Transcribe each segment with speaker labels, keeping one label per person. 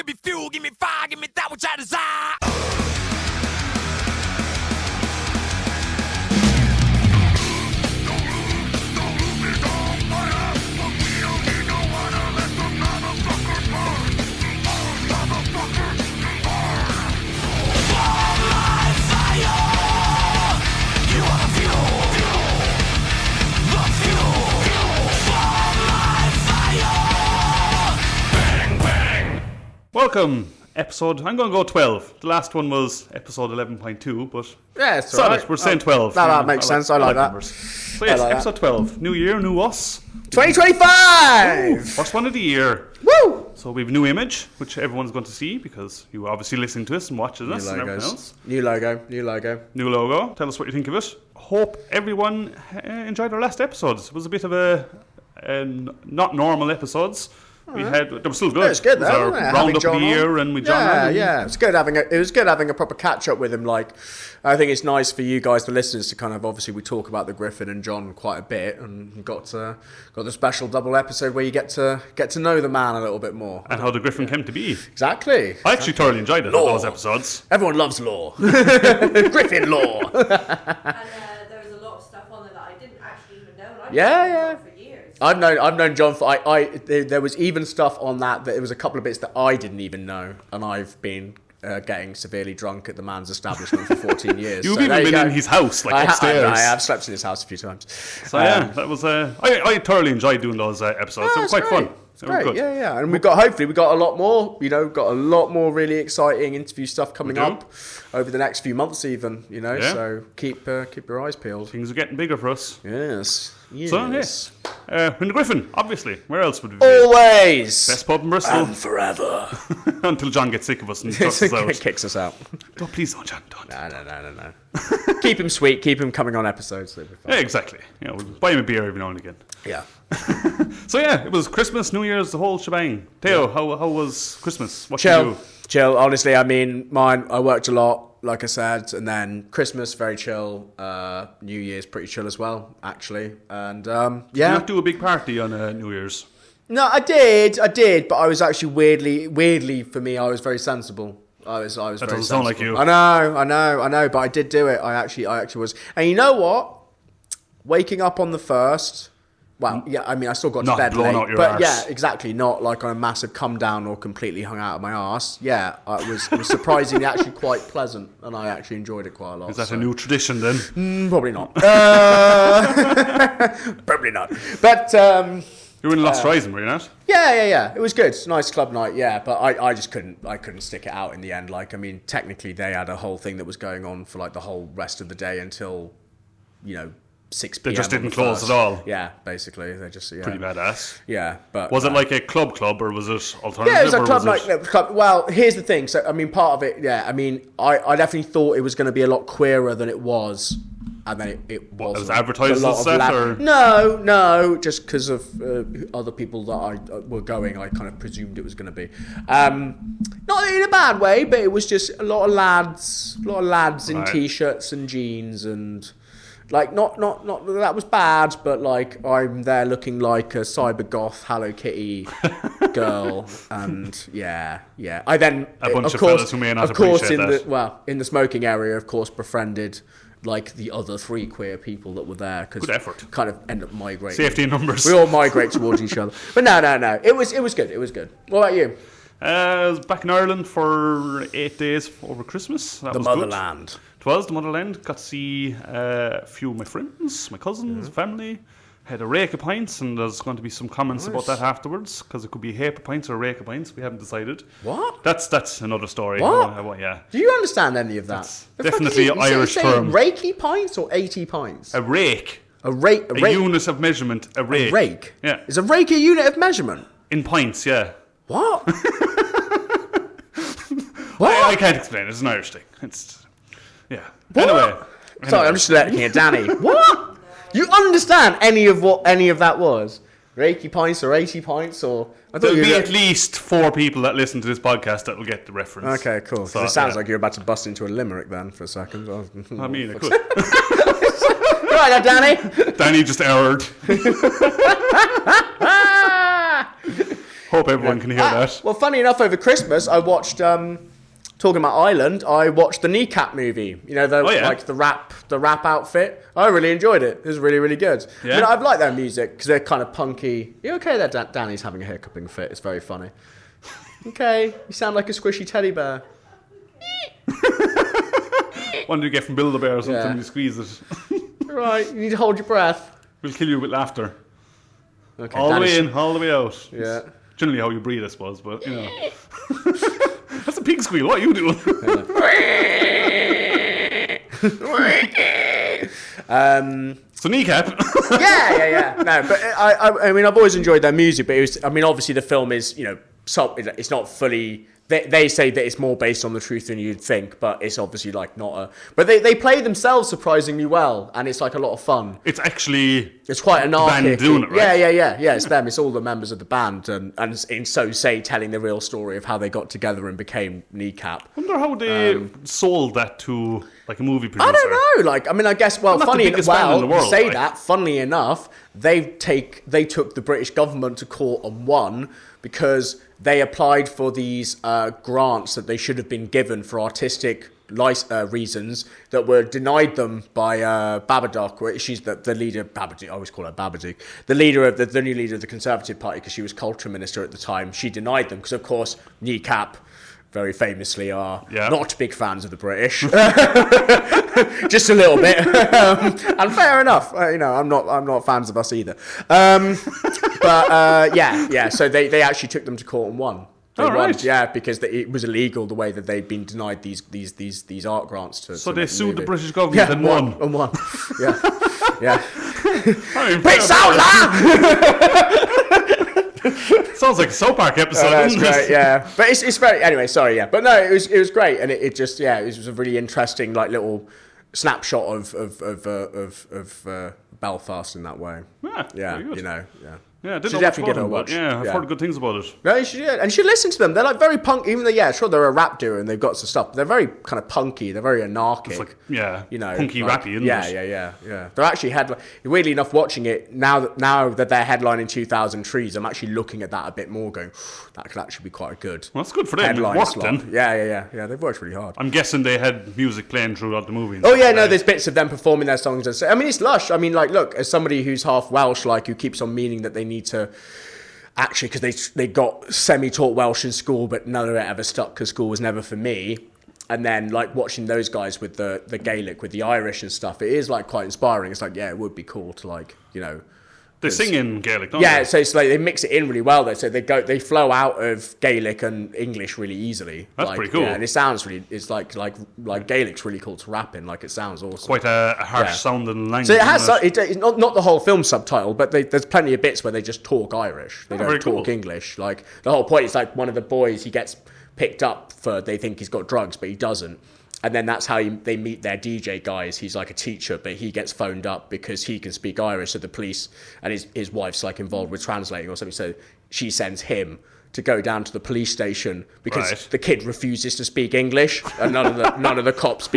Speaker 1: me fuel, give me fire, give me that which I desire.
Speaker 2: Welcome, episode, I'm going to go 12. The last one was episode 11.2, but
Speaker 3: yeah, it's
Speaker 2: solid,
Speaker 3: right.
Speaker 2: We're saying 12.
Speaker 3: That makes sense, I like that.
Speaker 2: Numbers. So yes,
Speaker 3: like
Speaker 2: episode 12, new year, new us.
Speaker 3: 2025!
Speaker 2: Ooh, first one of the year.
Speaker 3: Woo!
Speaker 2: So we have a new image, which everyone's going to see, because you obviously listen to us and watching us and everything else.
Speaker 3: New logo.
Speaker 2: New logo. Tell us what you think of it. Hope everyone enjoyed our last episodes. It was a bit of a not normal episodes. We had, they were still good.
Speaker 3: Yeah, it's good
Speaker 2: it was
Speaker 3: though,
Speaker 2: our
Speaker 3: isn't it?
Speaker 2: round up of the year and we John.
Speaker 3: Yeah. It was good having a proper catch up with him. Like, I think it's nice for you guys, the listeners, to kind of obviously we talk about the Gryphon and John quite a bit, and got the special double episode where you get to know the man a little bit more
Speaker 2: and how the Gryphon came to be.
Speaker 3: Exactly.
Speaker 2: I actually thoroughly enjoyed it. Those episodes.
Speaker 3: Everyone loves lore. Gryphon lore.
Speaker 4: And there was a lot of stuff on there that I didn't actually even know. And
Speaker 3: Yeah.
Speaker 4: For years.
Speaker 3: I've known John for there was even stuff on that there was a couple of bits that I didn't even know, and I've been getting severely drunk at the man's establishment for 14 years.
Speaker 2: You've even been in his house, like upstairs.
Speaker 3: I have slept in his house a few times.
Speaker 2: So yeah, that was I thoroughly enjoyed doing those episodes. They were quite fun.
Speaker 3: Great, good. Yeah, and we got a lot more. Got a lot more really exciting interview stuff coming up over the next few months, even. So keep your eyes peeled.
Speaker 2: Things are getting bigger for us.
Speaker 3: Yes.
Speaker 2: So yes, in the Gryphon, obviously. Where else would we be?
Speaker 3: Always.
Speaker 2: Best pub in Bristol.
Speaker 3: And forever.
Speaker 2: Until John gets sick of us and chucks us out.
Speaker 3: Kicks us out.
Speaker 2: Oh, please don't, John. Don't.
Speaker 3: No. Keep him sweet. Keep him coming on episodes. So
Speaker 2: yeah, exactly. We'll buy him a beer every now and again.
Speaker 3: Yeah.
Speaker 2: So yeah, it was Christmas, New Year's, the whole shebang. Theo, how was Christmas? What did you do?
Speaker 3: Chill. Honestly, I mean, mine. I worked a lot, like I said, and then Christmas very chill. New Year's pretty chill as well, actually. And
Speaker 2: Did you not do a big party on New Year's?
Speaker 3: No, I did, but I was actually weirdly for me, I was very sensible. I was very sensible. That doesn't
Speaker 2: sound like you.
Speaker 3: I know, but I did do it. I actually was. And you know what? Waking up on the 1st. Well, yeah, I mean, I still got to bed late, but arse. Yeah, exactly, not like on a massive come down or completely hung out of my arse. Yeah, it was surprisingly actually quite pleasant, and I actually enjoyed it quite a lot.
Speaker 2: Is that a new tradition then?
Speaker 3: Probably not. Probably not. But
Speaker 2: you were in Lost Horizon, were you not?
Speaker 3: Yeah. It was good. It's a nice club night. Yeah, but I just couldn't stick it out in the end. Like, I mean, technically they had a whole thing that was going on for like the whole rest of the day until 6 p.m.
Speaker 2: They just didn't close at all.
Speaker 3: Yeah, basically they just
Speaker 2: pretty badass.
Speaker 3: Yeah, but
Speaker 2: was it like a club or was it alternative?
Speaker 3: Yeah, it was a club night. Club. Well, here's the thing. So I mean, part of it. Yeah, I mean, I definitely thought it was going to be a lot queerer than it was, and then it was.
Speaker 2: It was advertised as that, or
Speaker 3: no, just because of other people that were going, I kind of presumed it was going to be. Not in a bad way, but it was just a lot of lads in t-shirts and jeans and. Like, not that was bad, but like, I'm there looking like a cyber goth Hello Kitty girl, and yeah. I then,
Speaker 2: a bunch of fellas who may not appreciate that.
Speaker 3: In the smoking area, of course, befriended like the other 3 queer people that were there.
Speaker 2: Good effort.
Speaker 3: Kind of end up migrating.
Speaker 2: Safety in numbers.
Speaker 3: We all migrate towards each other. But no. It was good. What about you?
Speaker 2: I was back in Ireland for 8 days over Christmas. That was
Speaker 3: motherland.
Speaker 2: Good. It was the motherland. Got to see a few of my friends, my cousins, family. Had a rake of pints, and there's going to be some comments about that afterwards, because it could be a heap of pints or a rake of pints. We haven't decided.
Speaker 3: What?
Speaker 2: That's another story.
Speaker 3: What?
Speaker 2: Yeah.
Speaker 3: Do you understand any of that?
Speaker 2: That's definitely an Irish term.
Speaker 3: Rakey pints or 80 pints?
Speaker 2: A rake.
Speaker 3: A rake.
Speaker 2: A unit of measurement. A rake.
Speaker 3: A rake?
Speaker 2: Yeah.
Speaker 3: Is a rake a unit of measurement?
Speaker 2: In pints, yeah.
Speaker 3: What?
Speaker 2: What? I can't explain it. It's an Irish thing. Yeah. What? Anyway.
Speaker 3: Sorry, I'm just letting you, Danny. What? You understand any of that was? Reiki pints or 80 pints or...
Speaker 2: There'll be at least 4 people that listen to this podcast that will get the reference.
Speaker 3: Okay, cool. So, it sounds like you're about to bust into a limerick then for a second.
Speaker 2: I mean, it could.
Speaker 3: Right now, Danny.
Speaker 2: Danny just erred. Hope everyone can hear that.
Speaker 3: Well, funny enough, over Christmas, I watched, talking about Ireland, I watched the Kneecap movie. You know, like the rap outfit. I really enjoyed it. It was really, really good.
Speaker 2: Yeah.
Speaker 3: I mean, I've liked their music because they're kind of punky. You okay there, Danny's having a hiccuping fit. It's very funny. Okay, you sound like a squishy teddy bear.
Speaker 2: What do you get from Build-A-Bear or something? You squeeze it.
Speaker 3: Right, you need to hold your breath.
Speaker 2: We'll kill you with laughter.
Speaker 3: Okay,
Speaker 2: all the way in, all the way out.
Speaker 3: Yeah.
Speaker 2: It's generally how you breathe, I suppose, but, you know. That's a pig squeal. What are you doing? So Kneecap.
Speaker 3: yeah. No, but I mean, I've always enjoyed their music, but it was, I mean, obviously the film is, you know, it's not fully. They say that it's more based on the truth than you'd think, but it's obviously like not a. But they play themselves surprisingly well, and it's like a lot of fun.
Speaker 2: It's
Speaker 3: quite anarchic.
Speaker 2: The band doing it, right?
Speaker 3: Yeah. It's them. It's all the members of the band, and in so say telling the real story of how they got together and became Kneecap.
Speaker 2: I wonder how they sold that to like a movie producer.
Speaker 3: I don't know. Like, I mean, I guess. Well,
Speaker 2: Funnily
Speaker 3: enough, they took the British government to court and won because they applied for these grants that they should have been given for artistic reasons that were denied them by Babadook. She's the leader. Babadook, I always call her Babadook. The leader of the new leader of the Conservative Party, because she was culture minister at the time. She denied them because, of course, Kneecap very famously are not big fans of the British. Just a little bit. And fair enough. I'm not fans of us either. But so they actually took them to court and won. They won, right. Yeah, because it was illegal the way that they'd been denied these art grants to.
Speaker 2: So they sued the British government and won.
Speaker 3: And won. Yeah. Yeah.
Speaker 2: Peace out, sounds like a soap opera episode.
Speaker 3: Oh, that's great, yeah. But it's very anyway. Sorry, yeah. But no, it was great, and it just it was a really interesting like little snapshot of Belfast in that way.
Speaker 2: Yeah, Yeah, I didn't
Speaker 3: definitely give it a watch.
Speaker 2: Yeah, I've heard good things about it.
Speaker 3: No, you should, and you should listen to them. They're like very punk, even though, sure, they're a rap duo and they've got some stuff, but they're very kind of punky. They're very anarchic.
Speaker 2: It's like, punky rappy, isn't it?
Speaker 3: Yeah. They're actually weirdly enough, watching it now that they're headlining 2000 Trees, I'm actually looking at that a bit more, going, that could actually be quite a good.
Speaker 2: Well, that's good for them.
Speaker 3: Headline
Speaker 2: Worked
Speaker 3: slot.
Speaker 2: then.
Speaker 3: Yeah. They've worked really hard.
Speaker 2: I'm guessing they had music playing throughout the movie.
Speaker 3: Oh yeah, no, there's bits of them performing their songs. I mean, it's lush. I mean, like, look, as somebody who's half Welsh, like, who keeps on meaning that they need to. Actually, because they got semi-taught Welsh in school, but none of it ever stuck because school was never for me. And then, like, watching those guys with the Gaelic, with the Irish and stuff, it is, like, quite inspiring. It's like, yeah, it would be cool to, like,
Speaker 2: They sing in Gaelic, don't they?
Speaker 3: Yeah, so it's like they mix it in really well, though. So they flow out of Gaelic and English really easily.
Speaker 2: That's pretty cool.
Speaker 3: Yeah, and it sounds really, it's like Gaelic's really cool to rap in. Like, it sounds awesome.
Speaker 2: Quite a harsh sounding language.
Speaker 3: So it has, it's not the whole film subtitle, but there's plenty of bits where they just talk Irish. They don't talk English. Like, the whole point is, like, one of the boys, he gets picked up for, they think he's got drugs, but he doesn't. And then that's how they meet their DJ guys. He's like a teacher, but he gets phoned up because he can speak Irish. So the police and his wife's like involved with translating or something. So she sends him to go down to the police station because the kid refuses to speak English, and none of the cops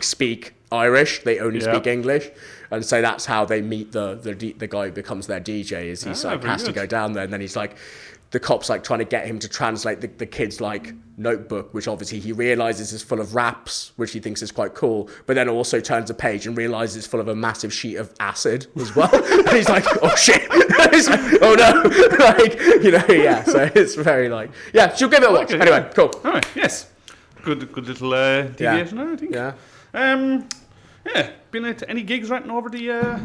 Speaker 3: speak Irish. They only speak English, and so that's how they meet the guy who becomes their DJ. Is he's like has to go down there, and then he's like. The cop's like trying to get him to translate the kid's like notebook, which obviously he realizes is full of raps, which he thinks is quite cool, but then also turns a page and realizes it's full of a massive sheet of acid as well. And he's like, oh shit. He's like, oh no. So it's very like, she'll give it a watch. Okay, anyway, cool.
Speaker 2: All right, yes. Good little deviation there, I think.
Speaker 3: Yeah.
Speaker 2: Been at any gigs right now over the...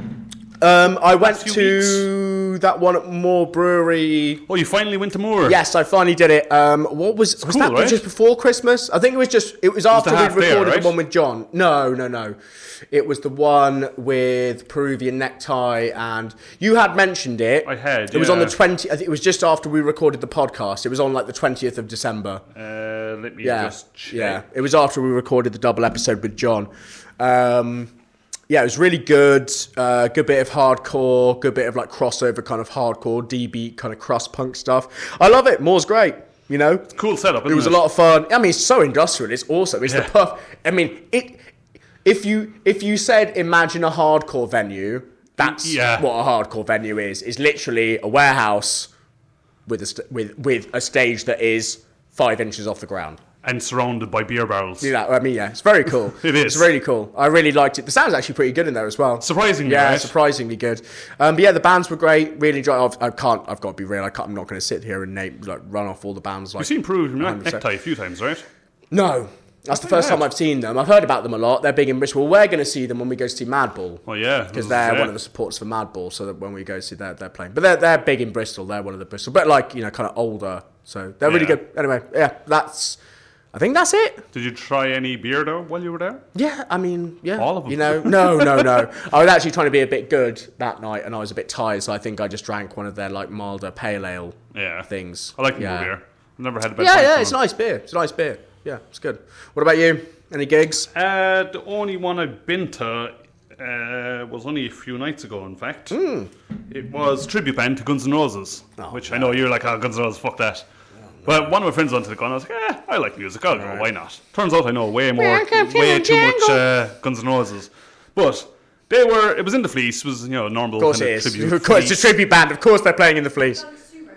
Speaker 3: I went to that one at Moore Brewery.
Speaker 2: Oh, you finally went to Moore?
Speaker 3: Yes, I finally did it. Was that right? Just before Christmas? I think it was after we'd recorded the one with John. No. It was the one with Peruvian Necktie, and you had mentioned it.
Speaker 2: I had,
Speaker 3: It was on the 20th. I think it was just after we recorded the podcast. It was on like the 20th of December.
Speaker 2: Let me just check.
Speaker 3: Yeah, it was after we recorded the double episode with John. Yeah, it was really good. Good bit of hardcore, good bit of like crossover kind of hardcore, D-beat kind of crust punk stuff. I love it. Moore's great. It's
Speaker 2: cool setup.
Speaker 3: It was a lot of fun. I mean, it's so industrial. It's awesome. It's the perfect. I mean, if you said imagine a hardcore venue, that's what a hardcore venue is. It's literally a warehouse with a stage that is 5 inches off the ground.
Speaker 2: And surrounded by beer barrels.
Speaker 3: Yeah, I mean, yeah, it's very cool.
Speaker 2: It is.
Speaker 3: It's really cool. I really liked it. The sound's actually pretty good in there as well.
Speaker 2: Surprisingly,
Speaker 3: yeah,
Speaker 2: right?
Speaker 3: surprisingly good. But yeah, the bands were great. Really enjoyed. I've got to be real. I'm not going to sit here and run off all the bands.
Speaker 2: You've seen Proof Necktie a few times, right?
Speaker 3: No. That's the first time I've seen them. I've heard about them a lot. They're big in Bristol. We're going to see them when we go to see Madball.
Speaker 2: Oh, yeah.
Speaker 3: Because they're one of the supporters for Madball, so that when we go see they're playing. But they're big in Bristol. They're one of the Bristol. But kind of older. So they're really good. Anyway, yeah, I think that's it.
Speaker 2: Did you try any beer, though, while you were there?
Speaker 3: Yeah, I mean, yeah.
Speaker 2: All of them?
Speaker 3: No. I was actually trying to be a bit good that night, and I was a bit tired, so I think I just drank one of their, milder pale ale things.
Speaker 2: I like the beer. I've never had a bad
Speaker 3: Yeah, it's nice beer. It's a nice beer. Yeah, it's good. What about you? Any gigs?
Speaker 2: The only one I've been to was only a few nights ago, in fact. It was a tribute band to Guns N' Roses, which I know you're like, Guns N' Roses, fuck that. But one of my friends wanted to go, and I was like, I like music, I'll go, why not? Turns out I know way too much Guns N' Roses. But it was in the Fleece, it was, normal
Speaker 3: of course
Speaker 2: kind
Speaker 3: it
Speaker 2: of
Speaker 3: is.
Speaker 2: tribute.
Speaker 3: Of course, it's a tribute band. Of course they're playing in the Fleece.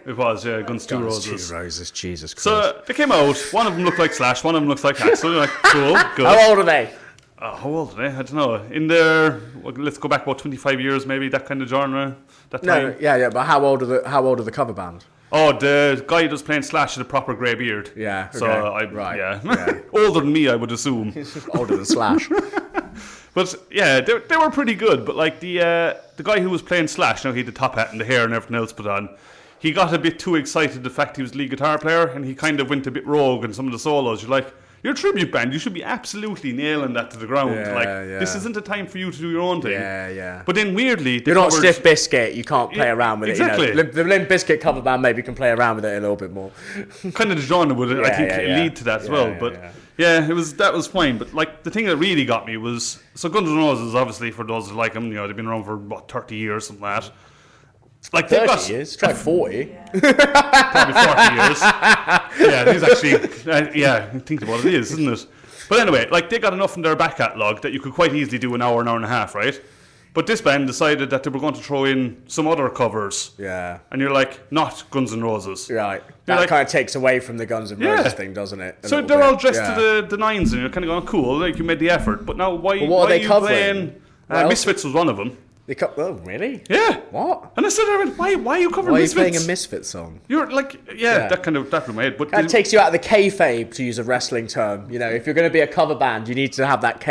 Speaker 2: It was, Guns Two Roses.
Speaker 3: Guns 2 Roses, Jesus Christ.
Speaker 2: So they came out, one of them looked like Slash, one of them looks like Axl. They're like, cool, good.
Speaker 3: How old are they?
Speaker 2: How old are they? I don't know. In their, let's go back about 25 years, maybe, that kind of genre, that time.
Speaker 3: No, yeah, but how old are the cover band?
Speaker 2: Oh, the guy that's playing Slash had a proper grey beard.
Speaker 3: Yeah, okay.
Speaker 2: So,
Speaker 3: Yeah.
Speaker 2: Older than me, I would assume.
Speaker 3: Older than Slash.
Speaker 2: But, yeah, they were pretty good. But, the guy who was playing Slash, he had the top hat and the hair and everything else put on, he got a bit too excited the fact he was lead guitar player, and he kind of went a bit rogue in some of the solos. You're like, you're a tribute band, you should be absolutely nailing that to the ground. This isn't a time for you to do your own thing.
Speaker 3: Yeah.
Speaker 2: But then weirdly,
Speaker 3: you're not Stiff Bizkit, you can't play around with
Speaker 2: exactly.
Speaker 3: it. The Limp Bizkit cover band maybe can play around with it a little bit more.
Speaker 2: Kind of the genre would, I think, lead to that as well. But that was fine. But the thing that really got me was, so Guns N' Roses, obviously, for those who like them, they've been around for 30 years, something like that.
Speaker 3: 30 years? Try 40.
Speaker 2: Probably 40 years. Yeah, it is actually, think about it, is, isn't it? But anyway, they got enough in their back catalogue that you could quite easily do an hour and a half, right? But this band decided that they were going to throw in some other covers.
Speaker 3: Yeah.
Speaker 2: And you're like, not Guns N' Roses.
Speaker 3: Right. That kind of takes away from the Guns N' Roses thing, doesn't it?
Speaker 2: So they're all dressed to the nines, and you're kind of going, cool, you made the effort. But now, why are you playing... Misfits was one of them.
Speaker 3: Oh, really?
Speaker 2: Yeah.
Speaker 3: What?
Speaker 2: And I said, why are you covering Misfits?
Speaker 3: Why are you playing a Misfits song?
Speaker 2: You're that blew my head. But
Speaker 3: that takes you out of the kayfabe, to use a wrestling term. If you're going to be a cover band, you need to have that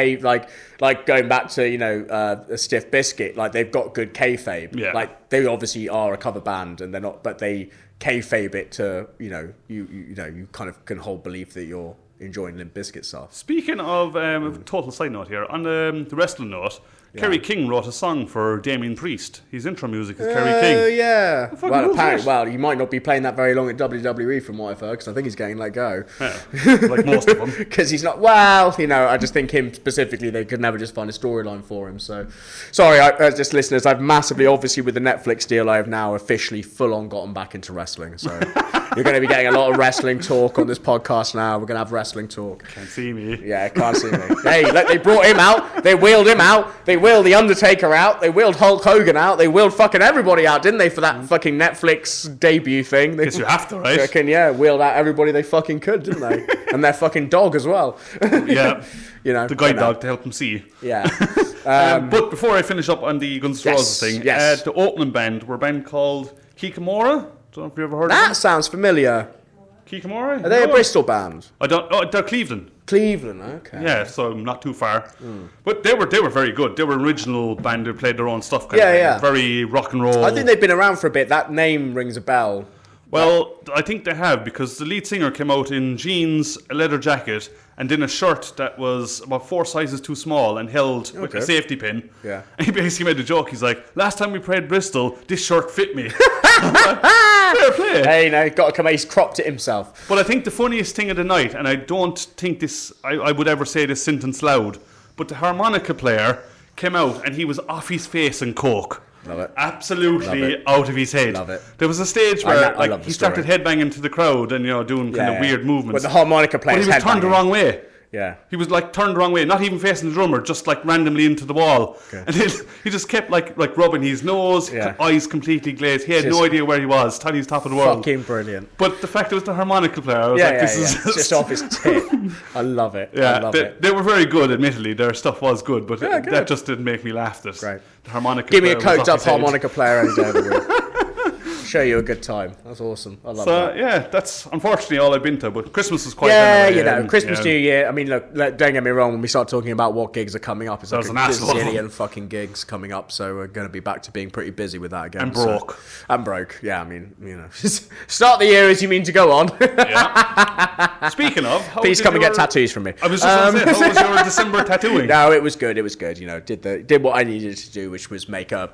Speaker 3: like going back to, a Stiff Bizkit, they've got good kayfabe.
Speaker 2: Yeah.
Speaker 3: They obviously are a cover band, and they're not, but they kayfabe it to, you kind of can hold belief that you're enjoying Limp Bizkit stuff.
Speaker 2: Speaking of, total side note here, on the wrestling note, Kerry King wrote a song for Damien Priest. His intro music is Kerry King.
Speaker 3: Oh, yeah. Well, you might not be playing that very long at WWE from what I've heard, because I think he's getting let go.
Speaker 2: Yeah, like most of them.
Speaker 3: Because he's not, I just think him specifically, they could never just find a storyline for him. So, sorry, just listeners, I've massively, obviously with the Netflix deal, I have now officially full-on gotten back into wrestling. So, you're going to be getting a lot of wrestling talk on this podcast now. We're going to have wrestling talk.
Speaker 2: Can't see me.
Speaker 3: Yeah, can't see me. Hey, they brought him out. They wheeled him out. They wheeled The Undertaker out. They wheeled Hulk Hogan out. They wheeled fucking everybody out, didn't they, for that fucking Netflix debut thing?
Speaker 2: Guess you have to, right?
Speaker 3: Wheeled out everybody they fucking could, didn't they? And their fucking dog as well.
Speaker 2: Yeah. The guide dog to help them see.
Speaker 3: Yeah.
Speaker 2: But before I finish up on the Guns N' Roses thing, the opening band were a band called Kikamora. Don't know if you ever heard of them.
Speaker 3: That sounds familiar.
Speaker 2: Kikamora?
Speaker 3: Are they a Bristol band?
Speaker 2: They're Cleveland.
Speaker 3: Cleveland, okay.
Speaker 2: Yeah, so not too far. But they were very good. They were an original band who played their own stuff. Very rock and roll.
Speaker 3: I think they've been around for a bit. That name rings a bell.
Speaker 2: Well, I think they have, because the lead singer came out in jeans, a leather jacket, and then a shirt that was about 4 sizes too small and held with a safety pin.
Speaker 3: Yeah.
Speaker 2: And he basically made a joke. He's like, last time we played Bristol, this shirt fit me. Fair play.
Speaker 3: Hey, no, got to come. He's cropped it himself.
Speaker 2: But I think the funniest thing of the night, and I don't think this, I would ever say this sentence loud, but the harmonica player came out and he was off his face in coke.
Speaker 3: Love it.
Speaker 2: Absolutely out of his head.
Speaker 3: Love it.
Speaker 2: There was a stage where he started headbanging to the crowd and doing kind of weird movements.
Speaker 3: But the harmonica player,
Speaker 2: but he was turned the wrong way.
Speaker 3: Yeah.
Speaker 2: He was like turned the wrong way, not even facing the drummer, just like randomly into the wall.
Speaker 3: Okay.
Speaker 2: And then he just kept like rubbing his nose, eyes completely glazed. He had no idea where he was. Thought he was top of the world.
Speaker 3: Fucking brilliant.
Speaker 2: But the fact it was the harmonica player, I was like, this is
Speaker 3: just off his tip. I love it.
Speaker 2: Yeah,
Speaker 3: I love it.
Speaker 2: They were very good, admittedly. Their stuff was good, but
Speaker 3: good.
Speaker 2: that just didn't make me laugh. That
Speaker 3: Great.
Speaker 2: the harmonica
Speaker 3: Give me a
Speaker 2: player was
Speaker 3: coked
Speaker 2: off
Speaker 3: up
Speaker 2: his head.
Speaker 3: harmonica player any day of the week. Show you a good time. That's awesome. I love that.
Speaker 2: So yeah, that's unfortunately all I've been to. But Christmas was quite.
Speaker 3: Yeah,
Speaker 2: anyway,
Speaker 3: you know,
Speaker 2: and,
Speaker 3: Christmas,
Speaker 2: yeah.
Speaker 3: New Year. I mean, look, don't get me wrong. When we start talking about what gigs are coming up, it's like
Speaker 2: was
Speaker 3: a
Speaker 2: an asshole.
Speaker 3: gazillion fucking gigs coming up. So we're going to be back to being pretty busy with that again.
Speaker 2: And broke.
Speaker 3: And broke. Yeah, I mean, you know, start the year as you mean to go on.
Speaker 2: Yeah. Speaking of,
Speaker 3: Please come and get tattoos from me.
Speaker 2: I was just going to say, how was your December tattooing?
Speaker 3: No, it was good. It was good. You know, did what I needed to do, which was make a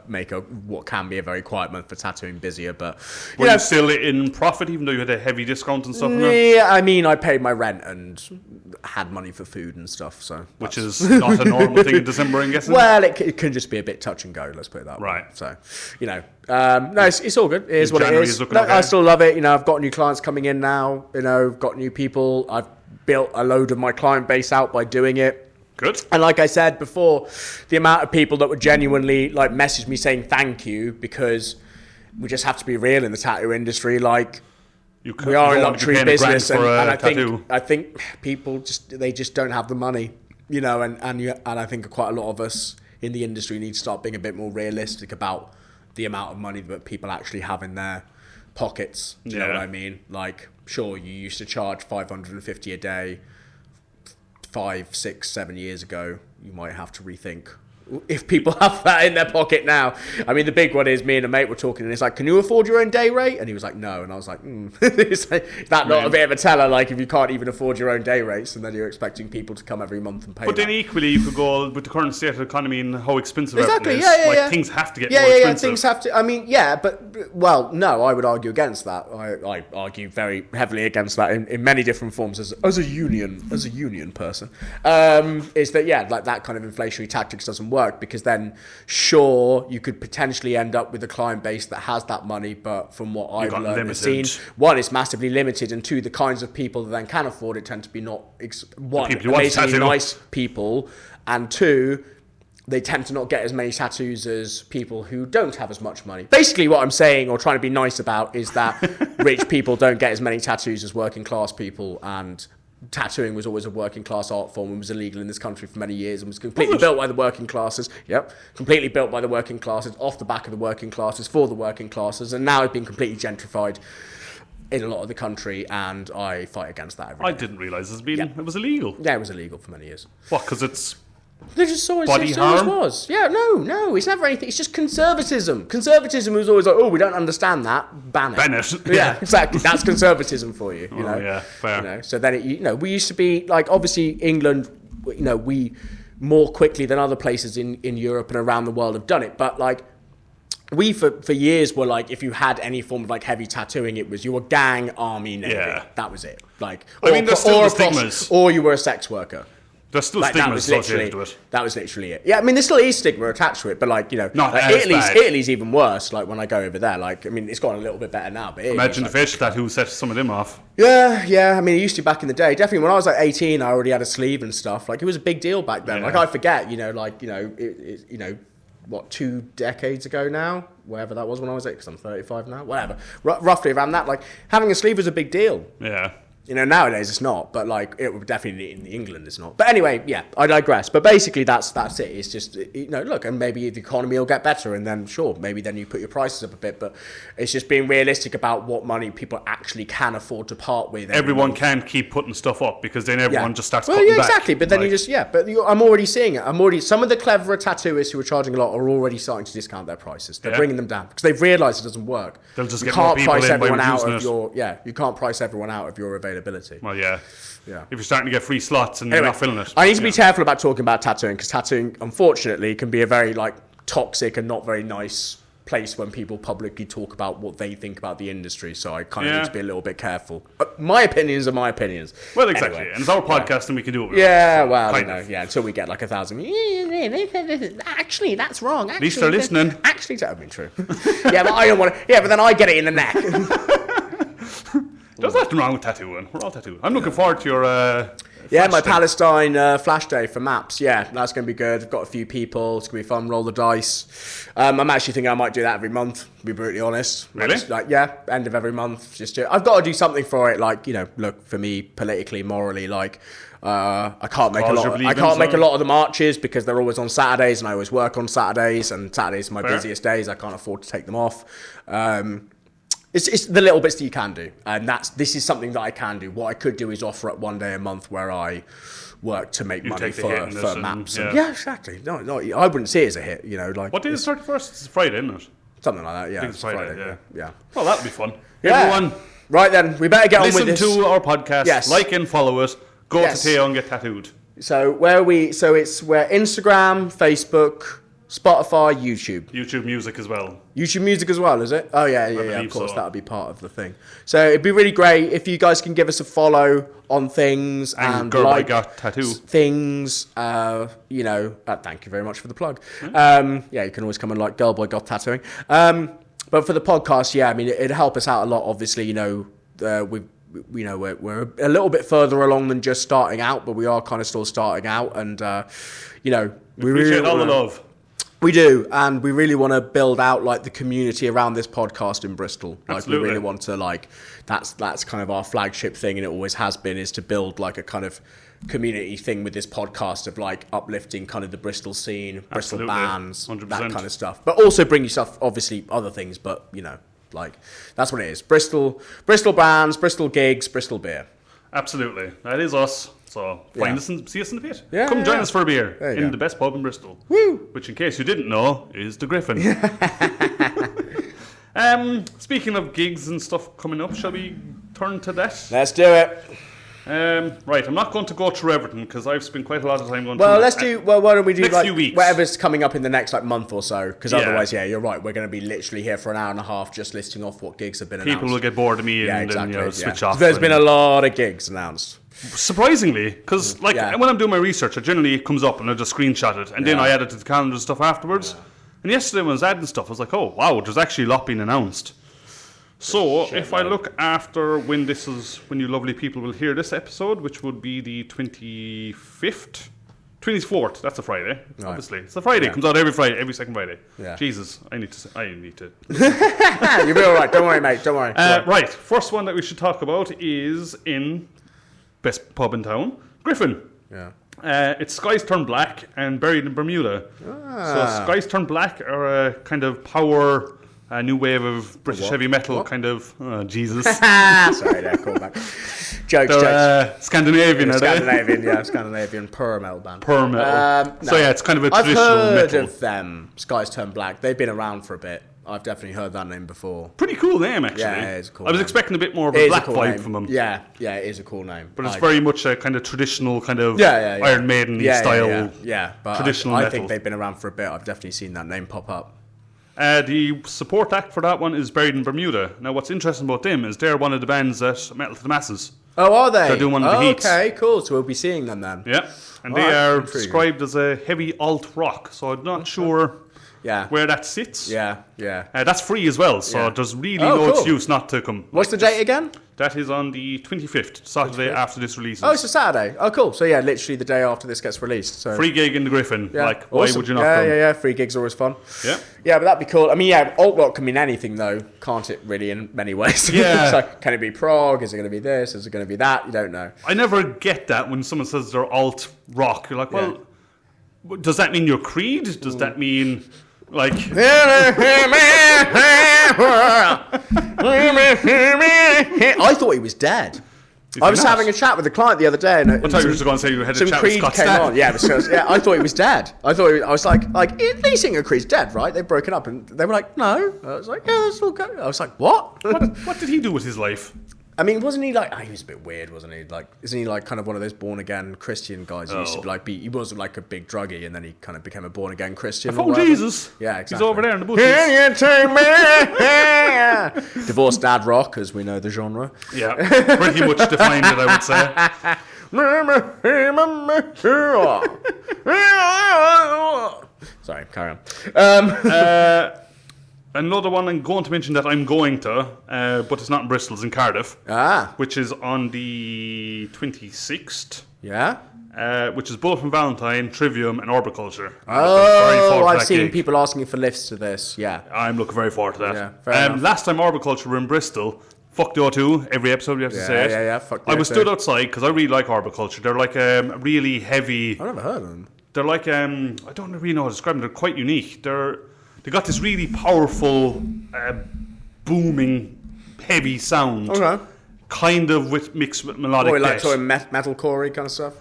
Speaker 3: what can be a very quiet month for tattooing busier. But
Speaker 2: Were you still in profit, even though you had a heavy discount and stuff?
Speaker 3: yeah, I mean, I paid my rent and had money for food and stuff. So
Speaker 2: Which is not a normal thing in December, I'm guessing.
Speaker 3: well, it can just be a bit touch and go. Let's put it that way.
Speaker 2: Right.
Speaker 3: So, you know, no, it's all good. It is what it
Speaker 2: January
Speaker 3: is.
Speaker 2: is looking
Speaker 3: No,
Speaker 2: okay.
Speaker 3: I still love it. You know, I've got new clients coming in now. You know, I've got new people. I've built a load of my client base out by doing it.
Speaker 2: Good.
Speaker 3: And like I said before, the amount of people that would genuinely like message me saying thank you, because we just have to be real in the tattoo industry. Like, we are a luxury business, and I think people just don't have the money, you know, and I think quite a lot of us in the industry need to start being a bit more realistic about the amount of money that people actually have in their pockets. Do you know what I mean? Like, sure, you used to charge $550 a day 5, 6, 7 years ago. You might have to rethink if people have that in their pocket now. I mean, the big one is, me and a mate were talking, and it's like, can you afford your own day rate? And he was like, no. And I was like, Is that not a bit of a teller? Like, if you can't even afford your own day rates, and then you're expecting people to come every month and pay.
Speaker 2: But then equally, you could go with the current state of the economy and how expensive everything is.
Speaker 3: Yeah.
Speaker 2: Things have to get more expensive.
Speaker 3: Yeah, things have to. I mean, but well, no, I would argue against that. I argue very heavily against that in many different forms as a union person. Is that like that kind of inflationary tactics doesn't work, because then sure, you could potentially end up with a client base that has that money, but from what I've learned and seen, one, it's massively limited, and two, the kinds of people that then can afford it tend to be not amazingly nice people, and two, they tend to not get as many tattoos as people who don't have as much money. Basically, what I'm saying, or trying to be nice about, is that rich people don't get as many tattoos as working class people, and tattooing was always a working class art form and was illegal in this country for many years, and was completely built by the working classes. Completely built by the working classes, off the back of the working classes, for the working classes, and now it's been completely gentrified in a lot of the country, and I fight against that every day.
Speaker 2: I didn't realise it was illegal.
Speaker 3: Yeah, it was illegal for many years.
Speaker 2: What, because it's
Speaker 3: They just always,
Speaker 2: body
Speaker 3: it always
Speaker 2: harm?
Speaker 3: was. Yeah, no, it's never anything. It's just conservatism. Conservatism was always like, oh, we don't understand that. Ban it.
Speaker 2: Ban it.
Speaker 3: Yeah, exactly. That's conservatism for you. You know?
Speaker 2: Yeah, fair.
Speaker 3: You know, so then we used to be like, obviously England. You know, we more quickly than other places in Europe and around the world have done it, but like. We, for years, were like, if you had any form of like heavy tattooing, it was you were gang, army, navy.
Speaker 2: Yeah.
Speaker 3: That was it. Like,
Speaker 2: I mean, there's still the stigmas.
Speaker 3: Or you were a sex worker.
Speaker 2: There's still
Speaker 3: Like,
Speaker 2: stigma associated to it.
Speaker 3: That was literally it. Yeah, I mean, there still is stigma attached to it, but like, you know,
Speaker 2: Not
Speaker 3: like
Speaker 2: as bad.
Speaker 3: Italy's even worse. Like when I go over there, like, I mean, it's gotten a little bit better now. But
Speaker 2: Imagine the
Speaker 3: like,
Speaker 2: facial tattoo set some of them off.
Speaker 3: Yeah. I mean, it used to back in the day. Definitely, when I was like 18, I already had a sleeve and stuff. Like, it was a big deal back then.
Speaker 2: Yeah.
Speaker 3: Like, I forget, what, 2 decades ago now, wherever that was when I was 8, because I'm 35 now, whatever. Roughly around that, like, having a sleeve was a big deal.
Speaker 2: Yeah.
Speaker 3: You know, nowadays it's not, but like it would definitely in England it's not. But anyway, yeah, I digress. But basically that's it. It's just, look, and maybe the economy will get better, and then sure, maybe then you put your prices up a bit. But it's just being realistic about what money people actually can afford to part with.
Speaker 2: Everyone can't keep putting stuff up, because then everyone just starts
Speaker 3: well,
Speaker 2: cutting
Speaker 3: yeah,
Speaker 2: back.
Speaker 3: exactly. But then I'm already seeing it. Some of the cleverer tattooists who are charging a lot are already starting to discount their prices. They're bringing them down because they've realised it doesn't work.
Speaker 2: They'll just
Speaker 3: you
Speaker 2: get
Speaker 3: can't
Speaker 2: more people
Speaker 3: price
Speaker 2: in by
Speaker 3: everyone out
Speaker 2: reducing
Speaker 3: of
Speaker 2: it.
Speaker 3: you can't price everyone out of your availability.
Speaker 2: Well, yeah.
Speaker 3: Yeah.
Speaker 2: If you're starting to get free slots and you're not filling it.
Speaker 3: I need to be careful about talking about tattooing, because tattooing, unfortunately, can be a very like toxic and not very nice place when people publicly talk about what they think about the industry. So I kind of need to be a little bit careful. My opinions are my opinions.
Speaker 2: Well, exactly.
Speaker 3: Anyway,
Speaker 2: and it's our podcast, and we can do it.
Speaker 3: Until we get like 1,000. Actually, that's wrong.
Speaker 2: At least they're listening.
Speaker 3: Actually, that would be true. Yeah, but I don't want to. Yeah, but then I get it in the neck.
Speaker 2: There's nothing wrong with tattooing. We're all tattooed. I'm looking forward to your
Speaker 3: Yeah,
Speaker 2: flash
Speaker 3: my
Speaker 2: day.
Speaker 3: Palestine flash day for maps. Yeah, that's going to be good. I've got a few people. It's going to be fun. Roll the dice. I'm actually thinking I might do that every month, to be brutally honest.
Speaker 2: Really?
Speaker 3: Just, end of every month. I've got to do something for it. Like, look, for me, politically, morally, like, I can't make a lot. I can't make a lot of the marches because they're always on Saturdays, and I always work on Saturdays, and Saturdays are my busiest days. I can't afford to take them off. It's the little bits that you can do, and this is something that I can do. What I could do is offer up one day a month where I work to make money for maps. Yeah, exactly. No, I wouldn't see it as a hit. Like
Speaker 2: what day is 31st? It's Friday, isn't it?
Speaker 3: Something like that. Yeah,
Speaker 2: I think it's Friday. Yeah.
Speaker 3: Well,
Speaker 2: that'll be fun.
Speaker 3: Yeah.
Speaker 2: Everyone,
Speaker 3: right then, we better get on with
Speaker 2: listen
Speaker 3: this.
Speaker 2: to our podcast.
Speaker 3: Yes.
Speaker 2: Like and follow it. Go
Speaker 3: Yes.
Speaker 2: to Teo and get tattooed.
Speaker 3: So we're Instagram, Facebook, Spotify, YouTube.
Speaker 2: YouTube music as well.
Speaker 3: YouTube music as well, is it? Oh yeah, of course,
Speaker 2: so.
Speaker 3: that would be part of the thing. So it'd be really great if you guys can give us a follow on things and
Speaker 2: Girl
Speaker 3: like
Speaker 2: I Got Tattoo.
Speaker 3: things. Thank you very much for the plug. You can always come and like Girl Boy Got Tattooing. But for the podcast, it'd help us out a lot. Obviously, we're a little bit further along than just starting out, but we are kind of still starting out, and we
Speaker 2: appreciate all the love.
Speaker 3: We do, and we really want to build out like the community around this podcast in Bristol. Like
Speaker 2: Absolutely.
Speaker 3: we really want to that's kind of our flagship thing, and it always has been, is to build like a kind of community thing with this podcast of like uplifting kind of the Bristol scene, Bristol
Speaker 2: Absolutely.
Speaker 3: bands,
Speaker 2: 100%.
Speaker 3: that kind of stuff. But also bring yourself obviously other things, but that's what it is. Bristol bands, Bristol gigs, Bristol beer.
Speaker 2: Absolutely. That is us. So find us and see us in the pit.
Speaker 3: Yeah,
Speaker 2: Come join us for a beer
Speaker 3: you
Speaker 2: in
Speaker 3: go.
Speaker 2: the best pub in Bristol.
Speaker 3: Woo!
Speaker 2: Which, in case you didn't know, is the Gryphon. Speaking of gigs and stuff coming up, shall we turn to that?
Speaker 3: Let's do it.
Speaker 2: Right, I'm not going to go through everything because I've spent quite a lot of time going
Speaker 3: Well,
Speaker 2: through
Speaker 3: why don't we do
Speaker 2: next
Speaker 3: like
Speaker 2: few weeks.
Speaker 3: whatever's coming up in the next like month or so? Because
Speaker 2: Yeah.
Speaker 3: otherwise, you're right. We're going to be literally here for an hour and a half just listing off what gigs have been announced.
Speaker 2: People will get bored of me
Speaker 3: Yeah,
Speaker 2: and
Speaker 3: exactly.
Speaker 2: then switch off.
Speaker 3: There's been a lot of gigs announced.
Speaker 2: Surprisingly, because when I'm doing my research, it comes up and I just screenshot it, and then I add it to the calendar and stuff afterwards. And yesterday when I was adding stuff, I was like, oh wow, there's actually a lot being announced. So if I look after when you lovely people will hear this episode, which would be the 25th, 24th. That's a Friday.
Speaker 3: Right.
Speaker 2: Obviously, it's a Friday. It comes out every Friday, every second Friday.
Speaker 3: Yeah.
Speaker 2: Jesus, I need to.
Speaker 3: You'll be all right. Don't worry, mate. Don't worry.
Speaker 2: Right, first one that we should talk about is in best pub in town, Gryphon.
Speaker 3: Yeah.
Speaker 2: It's Skies Turn Black and Buried in Bermuda. So Skies Turn Black are a kind of power, new wave of British heavy metal kind of. Oh, Jesus.
Speaker 3: Sorry, there. Call back. Jokes.
Speaker 2: Scandinavian, are they?
Speaker 3: Scandinavian pur metal band.
Speaker 2: Pur metal.
Speaker 3: No.
Speaker 2: So yeah, it's kind of a
Speaker 3: I've
Speaker 2: traditional
Speaker 3: heard
Speaker 2: metal.
Speaker 3: of them. Skies Turn Black. They've been around for a bit. I've definitely heard that name before.
Speaker 2: Pretty cool name, actually.
Speaker 3: Yeah, it is a cool
Speaker 2: I was
Speaker 3: name.
Speaker 2: expecting a bit more of
Speaker 3: It
Speaker 2: a
Speaker 3: is
Speaker 2: black
Speaker 3: cool
Speaker 2: vibe
Speaker 3: name.
Speaker 2: from them.
Speaker 3: Yeah, it is a cool name.
Speaker 2: But it's very much a kind of traditional kind of
Speaker 3: Yeah.
Speaker 2: Iron Maiden style.
Speaker 3: Yeah, but
Speaker 2: traditional
Speaker 3: I
Speaker 2: metal.
Speaker 3: think they've been around for a bit. I've definitely seen that name pop up.
Speaker 2: The support act for that one is Buried in Bermuda. Now, what's interesting about them is they're one of the bands that Metal to the Masses.
Speaker 3: Oh, are they?
Speaker 2: They're doing one of the heats.
Speaker 3: Okay, cool. So we'll be seeing them then.
Speaker 2: Yeah, and
Speaker 3: Alright,
Speaker 2: they are
Speaker 3: intriguing.
Speaker 2: described as a heavy alt rock. So I'm not sure
Speaker 3: Yeah.
Speaker 2: where that sits.
Speaker 3: Yeah.
Speaker 2: That's free as well, so
Speaker 3: Yeah.
Speaker 2: there's really
Speaker 3: Oh,
Speaker 2: no
Speaker 3: cool.
Speaker 2: excuse not to come.
Speaker 3: What's the date again?
Speaker 2: That is on the 25th, Saturday after this releases.
Speaker 3: Oh, it's a Saturday. Oh, cool. So yeah, literally the day after this gets released. So
Speaker 2: Free gig in the Gryphon.
Speaker 3: yeah.
Speaker 2: Like, why
Speaker 3: Awesome.
Speaker 2: would you not come?
Speaker 3: Yeah. Free gigs are always fun.
Speaker 2: Yeah.
Speaker 3: Yeah, but that'd be cool. I mean, yeah, alt rock can mean anything though, can't it? Really, in many ways.
Speaker 2: Yeah.
Speaker 3: So can it be prog? Is it going to be this? Is it going to be that? You don't know.
Speaker 2: I never get that when someone says they're alt rock. You're like, well, does that mean you're Creed? Does that mean like?
Speaker 3: I thought he was dead.
Speaker 2: Did
Speaker 3: I
Speaker 2: you
Speaker 3: was
Speaker 2: not?
Speaker 3: having a chat with a client the other day, and
Speaker 2: I thought you were just going to say you had a
Speaker 3: some
Speaker 2: chat with
Speaker 3: Creed
Speaker 2: Scott
Speaker 3: came
Speaker 2: Stapp.
Speaker 3: on. Yeah, I thought he was dead. I was like, the singer Creed's dead, right? They've broken up, and they were like, no. I was like, yeah, that's all good. I was like, what?
Speaker 2: What did he do with his life?
Speaker 3: I mean, wasn't he like? He was a bit weird, wasn't he? Like, isn't he like kind of one of those born again Christian guys? Who used to like be. He wasn't like a big druggie, and then he kind of became a born again Christian.
Speaker 2: Oh, Jesus.
Speaker 3: Yeah, exactly.
Speaker 2: He's over there in the bushes.
Speaker 3: Divorced dad rock, as we know the genre.
Speaker 2: Yeah, pretty much defined it, I would say.
Speaker 3: Sorry, carry on.
Speaker 2: Another one I'm going to mention that I'm going to, but it's not in Bristol, it's in Cardiff. Which is on the 26th.
Speaker 3: Yeah?
Speaker 2: Which is both from Valentine, Trivium, and Orbiculture.
Speaker 3: I've seen people asking for lifts to this, yeah.
Speaker 2: I'm looking very forward to that.
Speaker 3: Yeah, fair enough.
Speaker 2: Last time Orbiculture were in Bristol, fuck the O2, every episode we have to say it.
Speaker 3: Yeah, fuck the
Speaker 2: I was
Speaker 3: O2.
Speaker 2: stood outside, because I really like Orbiculture. They're like really heavy...
Speaker 3: I've never heard of them.
Speaker 2: They're like, I don't really know how to describe them. They're quite unique. They got this really powerful, booming, heavy sound.
Speaker 3: Okay.
Speaker 2: Kind of mixed with melodic
Speaker 3: Like
Speaker 2: death.
Speaker 3: sort of metalcore kind of stuff?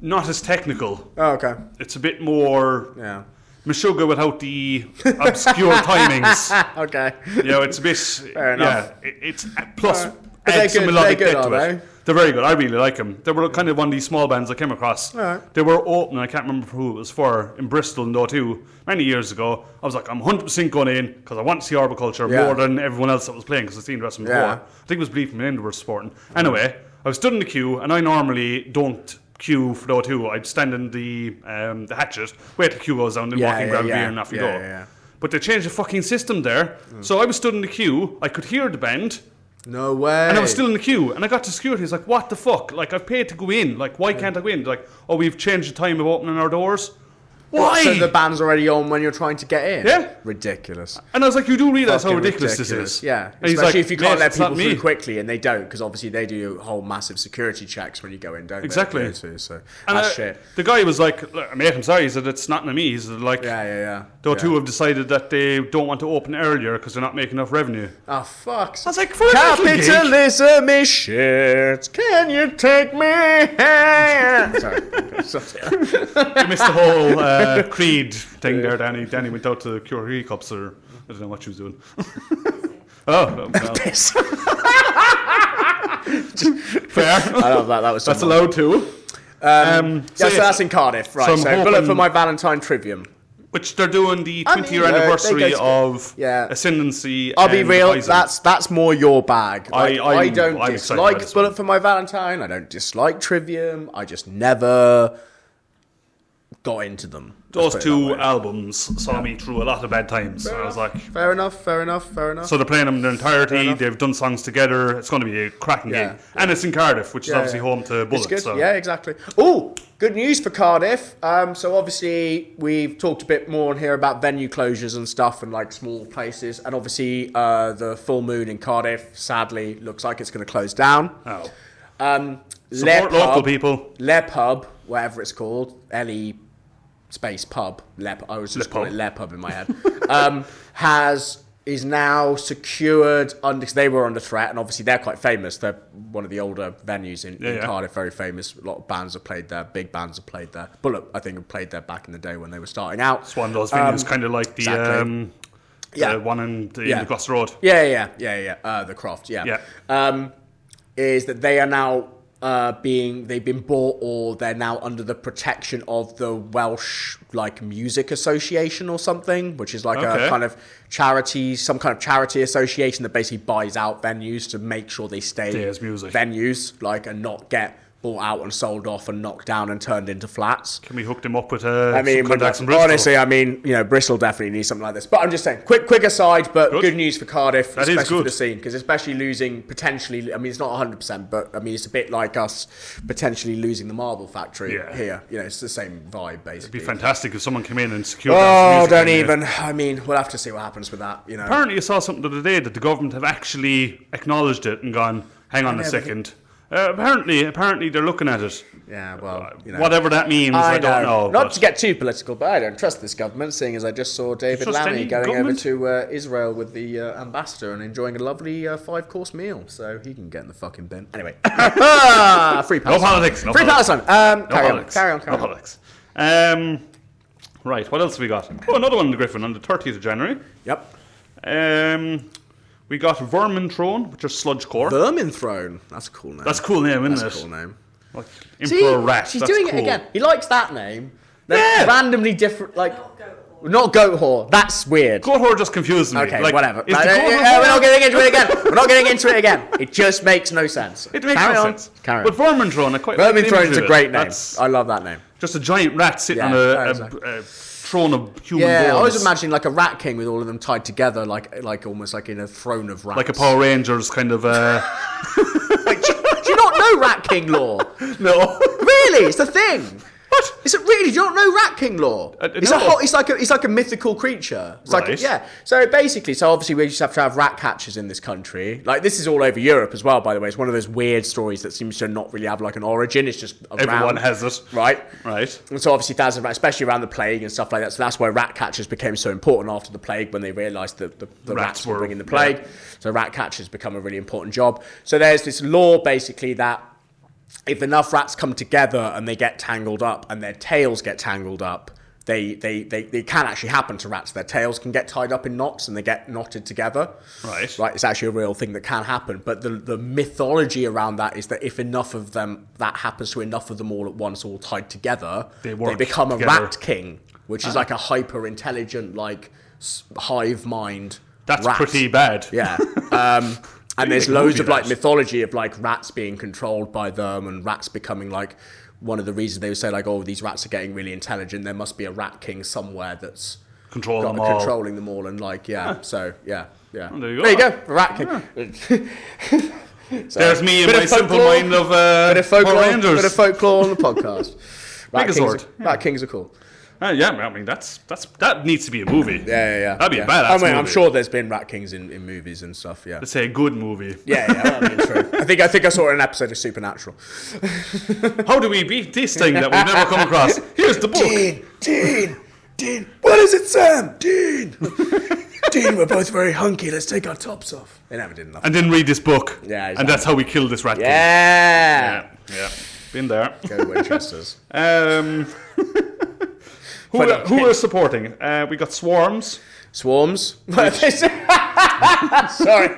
Speaker 2: Not as technical.
Speaker 3: Oh, okay.
Speaker 2: It's a bit more
Speaker 3: Yeah.
Speaker 2: Meshuggah without the obscure timings.
Speaker 3: Okay.
Speaker 2: It's a bit...
Speaker 3: Fair enough.
Speaker 2: It's plus...
Speaker 3: But
Speaker 2: add some
Speaker 3: they're
Speaker 2: melodic
Speaker 3: good,
Speaker 2: depth to
Speaker 3: are
Speaker 2: it.
Speaker 3: they?
Speaker 2: They're very good. I really like them. They were kind of one of these small bands I came across.
Speaker 3: Alright.
Speaker 2: They were open, I can't remember who it was for, in Bristol in O2 many years ago. I was like, I'm 100% going in because I want to see Orbiculture more than everyone else that was playing because I've seen the rest of them before. I think it was Bleed from End were supporting. Anyway, I was stood in the queue and I normally don't queue for the O2. I'd stand in the hatchet, wait till the queue goes down, then walk in, grab a beer and off you go.
Speaker 3: Yeah.
Speaker 2: But they changed the fucking system there. So I was stood in the queue, I could hear the band.
Speaker 3: No way.
Speaker 2: And I was still in the queue, and I got to security. He's like, "What the fuck? Like, I've paid to go in. Like, why can't I go in?" They're like, "Oh, we've changed the time of opening our doors." Why?
Speaker 3: So the band's already on when you're trying to get in?
Speaker 2: Yeah.
Speaker 3: Ridiculous.
Speaker 2: And I was like, "You do realise how
Speaker 3: Fucking
Speaker 2: ridiculous this is?"
Speaker 3: Yeah.
Speaker 2: And he's
Speaker 3: Especially
Speaker 2: like,
Speaker 3: if you can't
Speaker 2: "Mate,
Speaker 3: let
Speaker 2: it's not
Speaker 3: people
Speaker 2: me."
Speaker 3: through quickly, and they don't, because obviously they do whole massive security checks when you go in, don't they?
Speaker 2: Exactly.
Speaker 3: So
Speaker 2: And
Speaker 3: that's shit.
Speaker 2: the guy was like, "Look, mate, I'm sorry." He said, "It's not me." He said, "Like,
Speaker 3: Yeah.
Speaker 2: the O2 have decided that they don't want to open earlier because they're not making enough revenue."
Speaker 3: Oh, fuck.
Speaker 2: I was like, "For a little gig."
Speaker 3: Capitalism is shit. Can you take me? Sorry.
Speaker 2: You missed the whole Creed thing there, Danny. Danny went out to cure hiccups, or I don't know what she was doing. Oh, no.
Speaker 3: Piss.
Speaker 2: Fair.
Speaker 3: I love that. That was
Speaker 2: That's
Speaker 3: some-
Speaker 2: allowed too.
Speaker 3: So that's in Cardiff, right?
Speaker 2: So I'm
Speaker 3: So bullet
Speaker 2: hoping-
Speaker 3: for my Valentine Trivium.
Speaker 2: Which they're doing the
Speaker 3: I mean,
Speaker 2: 20-year
Speaker 3: they go
Speaker 2: anniversary
Speaker 3: to-
Speaker 2: of
Speaker 3: yeah.
Speaker 2: Ascendancy.
Speaker 3: I'll be
Speaker 2: and
Speaker 3: real.
Speaker 2: Bison.
Speaker 3: That's more your bag. Like, I don't
Speaker 2: I'm excited
Speaker 3: dislike
Speaker 2: about this
Speaker 3: Bullet
Speaker 2: one.
Speaker 3: for My Valentine. I don't dislike Trivium. I just never got into them.
Speaker 2: Those
Speaker 3: Let's put it that
Speaker 2: two
Speaker 3: way.
Speaker 2: albums saw me through a lot of bad times. I was like,
Speaker 3: Fair enough.
Speaker 2: so they're playing them in their entirety.
Speaker 3: enough.
Speaker 2: They've done songs together. It's going to be a cracking
Speaker 3: Yeah.
Speaker 2: gig, and it's in Cardiff, which is obviously home to
Speaker 3: It's
Speaker 2: Bullet.
Speaker 3: good.
Speaker 2: So.
Speaker 3: Yeah, exactly. Oh, good news for Cardiff. So obviously we've talked a bit more on here about venue closures and stuff and like small places. And obviously the Full Moon in Cardiff, sadly, looks like it's going to close down.
Speaker 2: Oh.
Speaker 3: Le
Speaker 2: Support local
Speaker 3: Pub,
Speaker 2: people.
Speaker 3: Le Pub, whatever it's called, L-E space pub, I was just calling it Le Pub in my head, is now secured under, they were under threat, and obviously they're quite famous. They're one of the older venues in Cardiff, very famous. A lot of bands have played there, big bands have played there. Bullet, I think, have played there back in the day when they were starting out.
Speaker 2: It's one of those venues, kind of like the
Speaker 3: exactly.
Speaker 2: the one in the Gloucester Road.
Speaker 3: Yeah. The Croft,
Speaker 2: Yeah.
Speaker 3: Is that they are now they've been bought, or they're now under the protection of the Welsh Music Association or something, which is like a kind of charity, some kind of charity association that basically buys out venues to make sure they stay
Speaker 2: as music.
Speaker 3: venues, and not get bought out and sold off and knocked down and turned into flats.
Speaker 2: Can we hook them up with
Speaker 3: some
Speaker 2: contacts in Bristol?
Speaker 3: Honestly, Bristol definitely needs something like this. But I'm just saying, quick aside, but good news for Cardiff,
Speaker 2: That is
Speaker 3: especially for
Speaker 2: good.
Speaker 3: the scene, because especially losing potentially, it's not 100%, but it's a bit like us potentially losing the Marble Factory here. It's the same vibe, basically.
Speaker 2: It'd be fantastic if someone came in and secured
Speaker 3: Oh,
Speaker 2: that
Speaker 3: don't
Speaker 2: music
Speaker 3: even. We'll have to see what happens with that.
Speaker 2: Apparently, I saw something the other day that the government have actually acknowledged it and gone, hang on a second. Apparently, they're looking at it.
Speaker 3: Yeah, well,
Speaker 2: whatever that means, I don't know.
Speaker 3: Not to get too political, but I don't trust this government, seeing as I just saw David
Speaker 2: Trust
Speaker 3: Lammy
Speaker 2: any
Speaker 3: going
Speaker 2: government?
Speaker 3: over to Israel with the ambassador and enjoying a lovely 5-course meal, so he can get in the fucking bin. Anyway, free Palestine.
Speaker 2: No politics.
Speaker 3: Free Palestine. Carry on.
Speaker 2: No politics. Right, what else have we got? Oh, another one in the Gryphon on the 30th of January.
Speaker 3: Yep.
Speaker 2: We got Vermin Throne, which are sludgecore.
Speaker 3: Vermin Throne. That's a cool name.
Speaker 2: That's a cool name, isn't
Speaker 3: That's
Speaker 2: it?
Speaker 3: a cool name.
Speaker 2: Like Emperor Rat.
Speaker 3: She's
Speaker 2: That's
Speaker 3: doing
Speaker 2: cool.
Speaker 3: it again. He likes that name. They're
Speaker 2: Yeah.
Speaker 3: randomly different,
Speaker 4: Not Goat Whore.
Speaker 3: not Goat Whore. That's weird.
Speaker 2: Goat Whore just confused me.
Speaker 3: Okay,
Speaker 2: Like,
Speaker 3: whatever.
Speaker 2: is the
Speaker 3: We're
Speaker 2: Goat Whore-
Speaker 3: not getting into it again. We're not getting into it again. It just makes no sense.
Speaker 2: It makes
Speaker 3: Carry
Speaker 2: no
Speaker 3: on.
Speaker 2: sense.
Speaker 3: Carry on.
Speaker 2: But Vermin Throne, I quite
Speaker 3: Vermin
Speaker 2: like the
Speaker 3: Throne's
Speaker 2: imagery
Speaker 3: a
Speaker 2: of it.
Speaker 3: great name.
Speaker 2: That's
Speaker 3: I love that name.
Speaker 2: just a giant rat sitting
Speaker 3: Yeah,
Speaker 2: on
Speaker 3: exactly.
Speaker 2: a throne of human
Speaker 3: Yeah,
Speaker 2: bones.
Speaker 3: I was imagining like a rat king with all of them tied together, like almost like in a throne of rats.
Speaker 2: like a Power Rangers kind of...
Speaker 3: Like, do you not know Rat King lore?
Speaker 2: no.
Speaker 3: Really? It's the thing.
Speaker 2: What?
Speaker 3: Is it really? Do you not know Rat King lore? It's
Speaker 2: no.
Speaker 3: it's like a mythical creature. It's like
Speaker 2: Right.
Speaker 3: yeah. So obviously we just have to have rat catchers in this country. Like this is all over Europe as well. By the way, it's one of those weird stories that seems to not really have like an origin. It's just around.
Speaker 2: Everyone has it.
Speaker 3: Right.
Speaker 2: Right.
Speaker 3: And so obviously that's especially around the plague and stuff like that. So that's why rat catchers became so important after the plague when they realised that the rats were bringing the plague.
Speaker 2: Yeah.
Speaker 3: So rat catchers become a really important job. So there's this law basically that if enough rats come together and they get tangled up and their tails get tangled up, they can actually happen to rats. Their tails can get tied up in knots and they get knotted together.
Speaker 2: Right.
Speaker 3: Right. It's actually a real thing that can happen. But the mythology around that is that if enough of them, that happens to enough of them all at once, all tied together, they become
Speaker 2: together.
Speaker 3: a rat king, which is like a hyper intelligent, like hive mind.
Speaker 2: That's
Speaker 3: rat.
Speaker 2: pretty bad.
Speaker 3: Yeah. And there's loads of like mythology of like rats being controlled by them and rats becoming like one of the reasons they would say like, oh, these rats are getting really intelligent. There must be a rat king somewhere that's controlling them all and like, yeah. So, yeah.
Speaker 2: Well, there you
Speaker 3: go. A rat king. So,
Speaker 2: there's me and my simple mind of Power Rangers.
Speaker 3: Bit of folklore on the podcast.
Speaker 2: Megazord.
Speaker 3: Rat kings are cool.
Speaker 2: Yeah, I mean that needs to be a movie.
Speaker 3: Yeah.
Speaker 2: That'd be a badass movie.
Speaker 3: I'm sure there's been rat kings in movies and stuff. Yeah.
Speaker 2: Let's say a good movie.
Speaker 3: Yeah. I mean, true. I think I saw it in an episode of Supernatural.
Speaker 2: How do we beat this thing that we've never come across? Here's the book.
Speaker 3: Dean. What is it, Sam? Dean. Dean, we're both very hunky. Let's take our tops off. They never did enough.
Speaker 2: And then read this book.
Speaker 3: Yeah, exactly.
Speaker 2: And that's how we kill this rat king.
Speaker 3: Yeah.
Speaker 2: Been there.
Speaker 3: Go to Winchester's.
Speaker 2: Who are supporting? We got Swarms.
Speaker 3: Swarms. Sorry.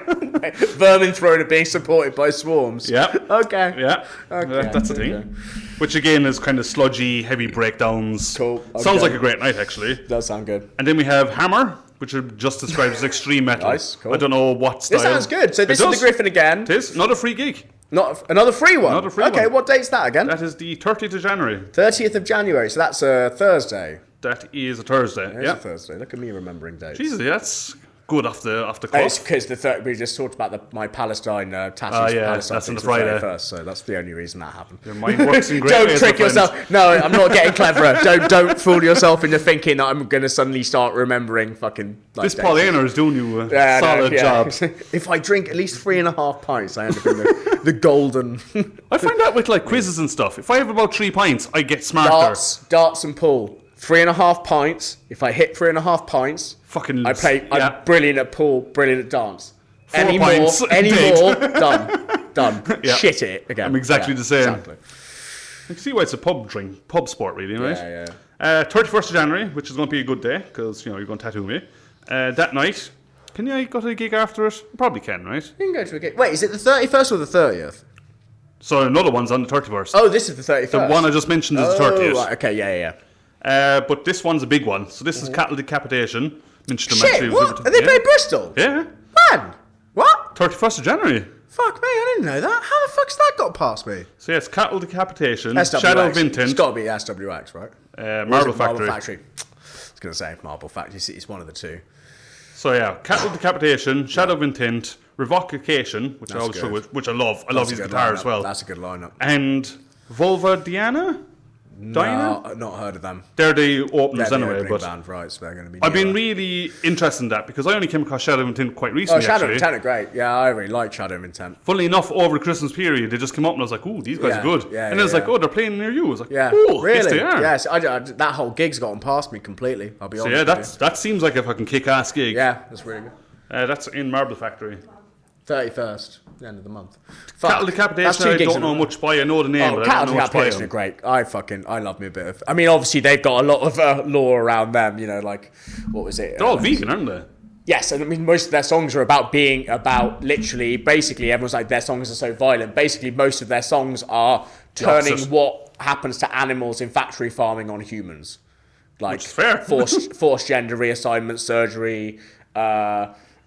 Speaker 3: Vermin Throne are being supported by swarms.
Speaker 2: Yeah.
Speaker 3: Okay.
Speaker 2: Yeah.
Speaker 3: Okay.
Speaker 2: That's the thing. Which again is kind of sludgy, heavy breakdowns.
Speaker 3: Cool. Okay.
Speaker 2: Sounds like a great night, actually.
Speaker 3: Does sound good.
Speaker 2: And then we have Hammer, which are just described as extreme metal.
Speaker 3: Nice, cool.
Speaker 2: I don't know what style.
Speaker 3: This sounds good. So this
Speaker 2: It
Speaker 3: is the Gryphon again.
Speaker 2: It is. Not a free gig.
Speaker 3: Not another free one.
Speaker 2: Another free
Speaker 3: okay,
Speaker 2: one.
Speaker 3: what date's that again?
Speaker 2: That is the 30th of January.
Speaker 3: 30th of January. So that's a Thursday.
Speaker 2: That is a Thursday.
Speaker 3: It's a Thursday. Look at me remembering dates.
Speaker 2: Jesus, that's good off the cuff.
Speaker 3: It's because we just talked about my Palestine tattoos.
Speaker 2: Yeah,
Speaker 3: Palestine
Speaker 2: that's on the
Speaker 3: things were
Speaker 2: Friday.
Speaker 3: First, so that's the only reason that happened.
Speaker 2: Your mind works in great
Speaker 3: Don't
Speaker 2: ways,
Speaker 3: trick
Speaker 2: my friend.
Speaker 3: yourself. No, I'm not getting cleverer. Don't fool yourself into thinking that I'm going to suddenly start remembering fucking. Like,
Speaker 2: This Paulina is doing you a solid job.
Speaker 3: If I drink at least 3.5 pints, I end up in the golden.
Speaker 2: I find that with like quizzes and stuff. If I have about 3 pints, I get smarter.
Speaker 3: Darts and pool. 3.5 pints. If I hit 3.5 pints,
Speaker 2: Fucking.
Speaker 3: I play. I'm brilliant at pool, brilliant at dance.
Speaker 2: 4
Speaker 3: Any
Speaker 2: pints,
Speaker 3: more, done.
Speaker 2: Yeah.
Speaker 3: Shit it again.
Speaker 2: I'm exactly the same.
Speaker 3: Exactly.
Speaker 2: You can see why it's a pub sport, really, right?
Speaker 3: Yeah.
Speaker 2: 31st of January, which is going to be a good day because you're going to tattoo me. That night, can you go to a gig after it? You probably can, right?
Speaker 3: You can go to a gig. Wait, is it the 31st or the 30th?
Speaker 2: So another one's on the 31st.
Speaker 3: Oh, this is the 31st.
Speaker 2: The one I just mentioned is the 30th.
Speaker 3: Right, okay, yeah.
Speaker 2: But this one's a big one. So this is Cattle Decapitation. Mentioned them
Speaker 3: Shit,
Speaker 2: actually.
Speaker 3: what? Are they playing Bristol?
Speaker 2: Yeah.
Speaker 3: Man, what?
Speaker 2: 31st of January.
Speaker 3: Fuck me, I didn't know that. How the fuck's that got past me?
Speaker 2: So yes, Cattle Decapitation,
Speaker 3: SWX.
Speaker 2: Shadow of Intent,
Speaker 3: It's got to be SWX, right?
Speaker 2: Marble
Speaker 3: Marble
Speaker 2: Factory.
Speaker 3: Factory. I was going to say Marble Factory. It's one of the two.
Speaker 2: So yeah, Cattle Decapitation, Shadow of Intent, Revocation, which I always struggle with, which I love. I love his guitar as well.
Speaker 3: That's a good lineup.
Speaker 2: And Vulva Diana?
Speaker 3: No, I've not heard of them.
Speaker 2: They're the openers
Speaker 3: They're the
Speaker 2: anyway,
Speaker 3: opening
Speaker 2: but
Speaker 3: band, right, so they're going to be
Speaker 2: I've been
Speaker 3: newer.
Speaker 2: really interested in that because I only came across Shadow of Intent quite
Speaker 3: Oh,
Speaker 2: recently,
Speaker 3: Shadow of
Speaker 2: actually.
Speaker 3: Intent are great. Yeah, I really like Shadow of Intent.
Speaker 2: Funnily enough, over the Christmas period, they just came up and I was like, ooh, these guys
Speaker 3: Yeah,
Speaker 2: are good.
Speaker 3: yeah,
Speaker 2: and then it's
Speaker 3: yeah.
Speaker 2: like, oh, they're playing near you. I was like,
Speaker 3: Yeah,
Speaker 2: oh,
Speaker 3: really?
Speaker 2: yes, they are.
Speaker 3: Yes, that whole gig's gotten past me completely. I'll be
Speaker 2: So
Speaker 3: honest.
Speaker 2: yeah, that seems like a fucking kick-ass gig.
Speaker 3: Yeah, that's really good.
Speaker 2: That's in Marble Factory.
Speaker 3: 31st, the end of the month. Fuck.
Speaker 2: Cattle
Speaker 3: That's
Speaker 2: Decapitation,
Speaker 3: two
Speaker 2: I
Speaker 3: gigs
Speaker 2: don't know much by. I know the name,
Speaker 3: Oh,
Speaker 2: but I
Speaker 3: Cattle
Speaker 2: don't know much by
Speaker 3: Decapitation are
Speaker 2: them.
Speaker 3: great. I love me a bit of. I mean, obviously they've got a lot of lore around them. You know, like what was it?
Speaker 2: They're all vegan, aren't they?
Speaker 3: Yes, and I mean most of their songs are about literally, basically everyone's like their songs are so violent. Basically, most of their songs are turning
Speaker 2: opposite.
Speaker 3: what happens to animals in factory farming on humans, like
Speaker 2: Which is fair.
Speaker 3: forced gender reassignment surgery.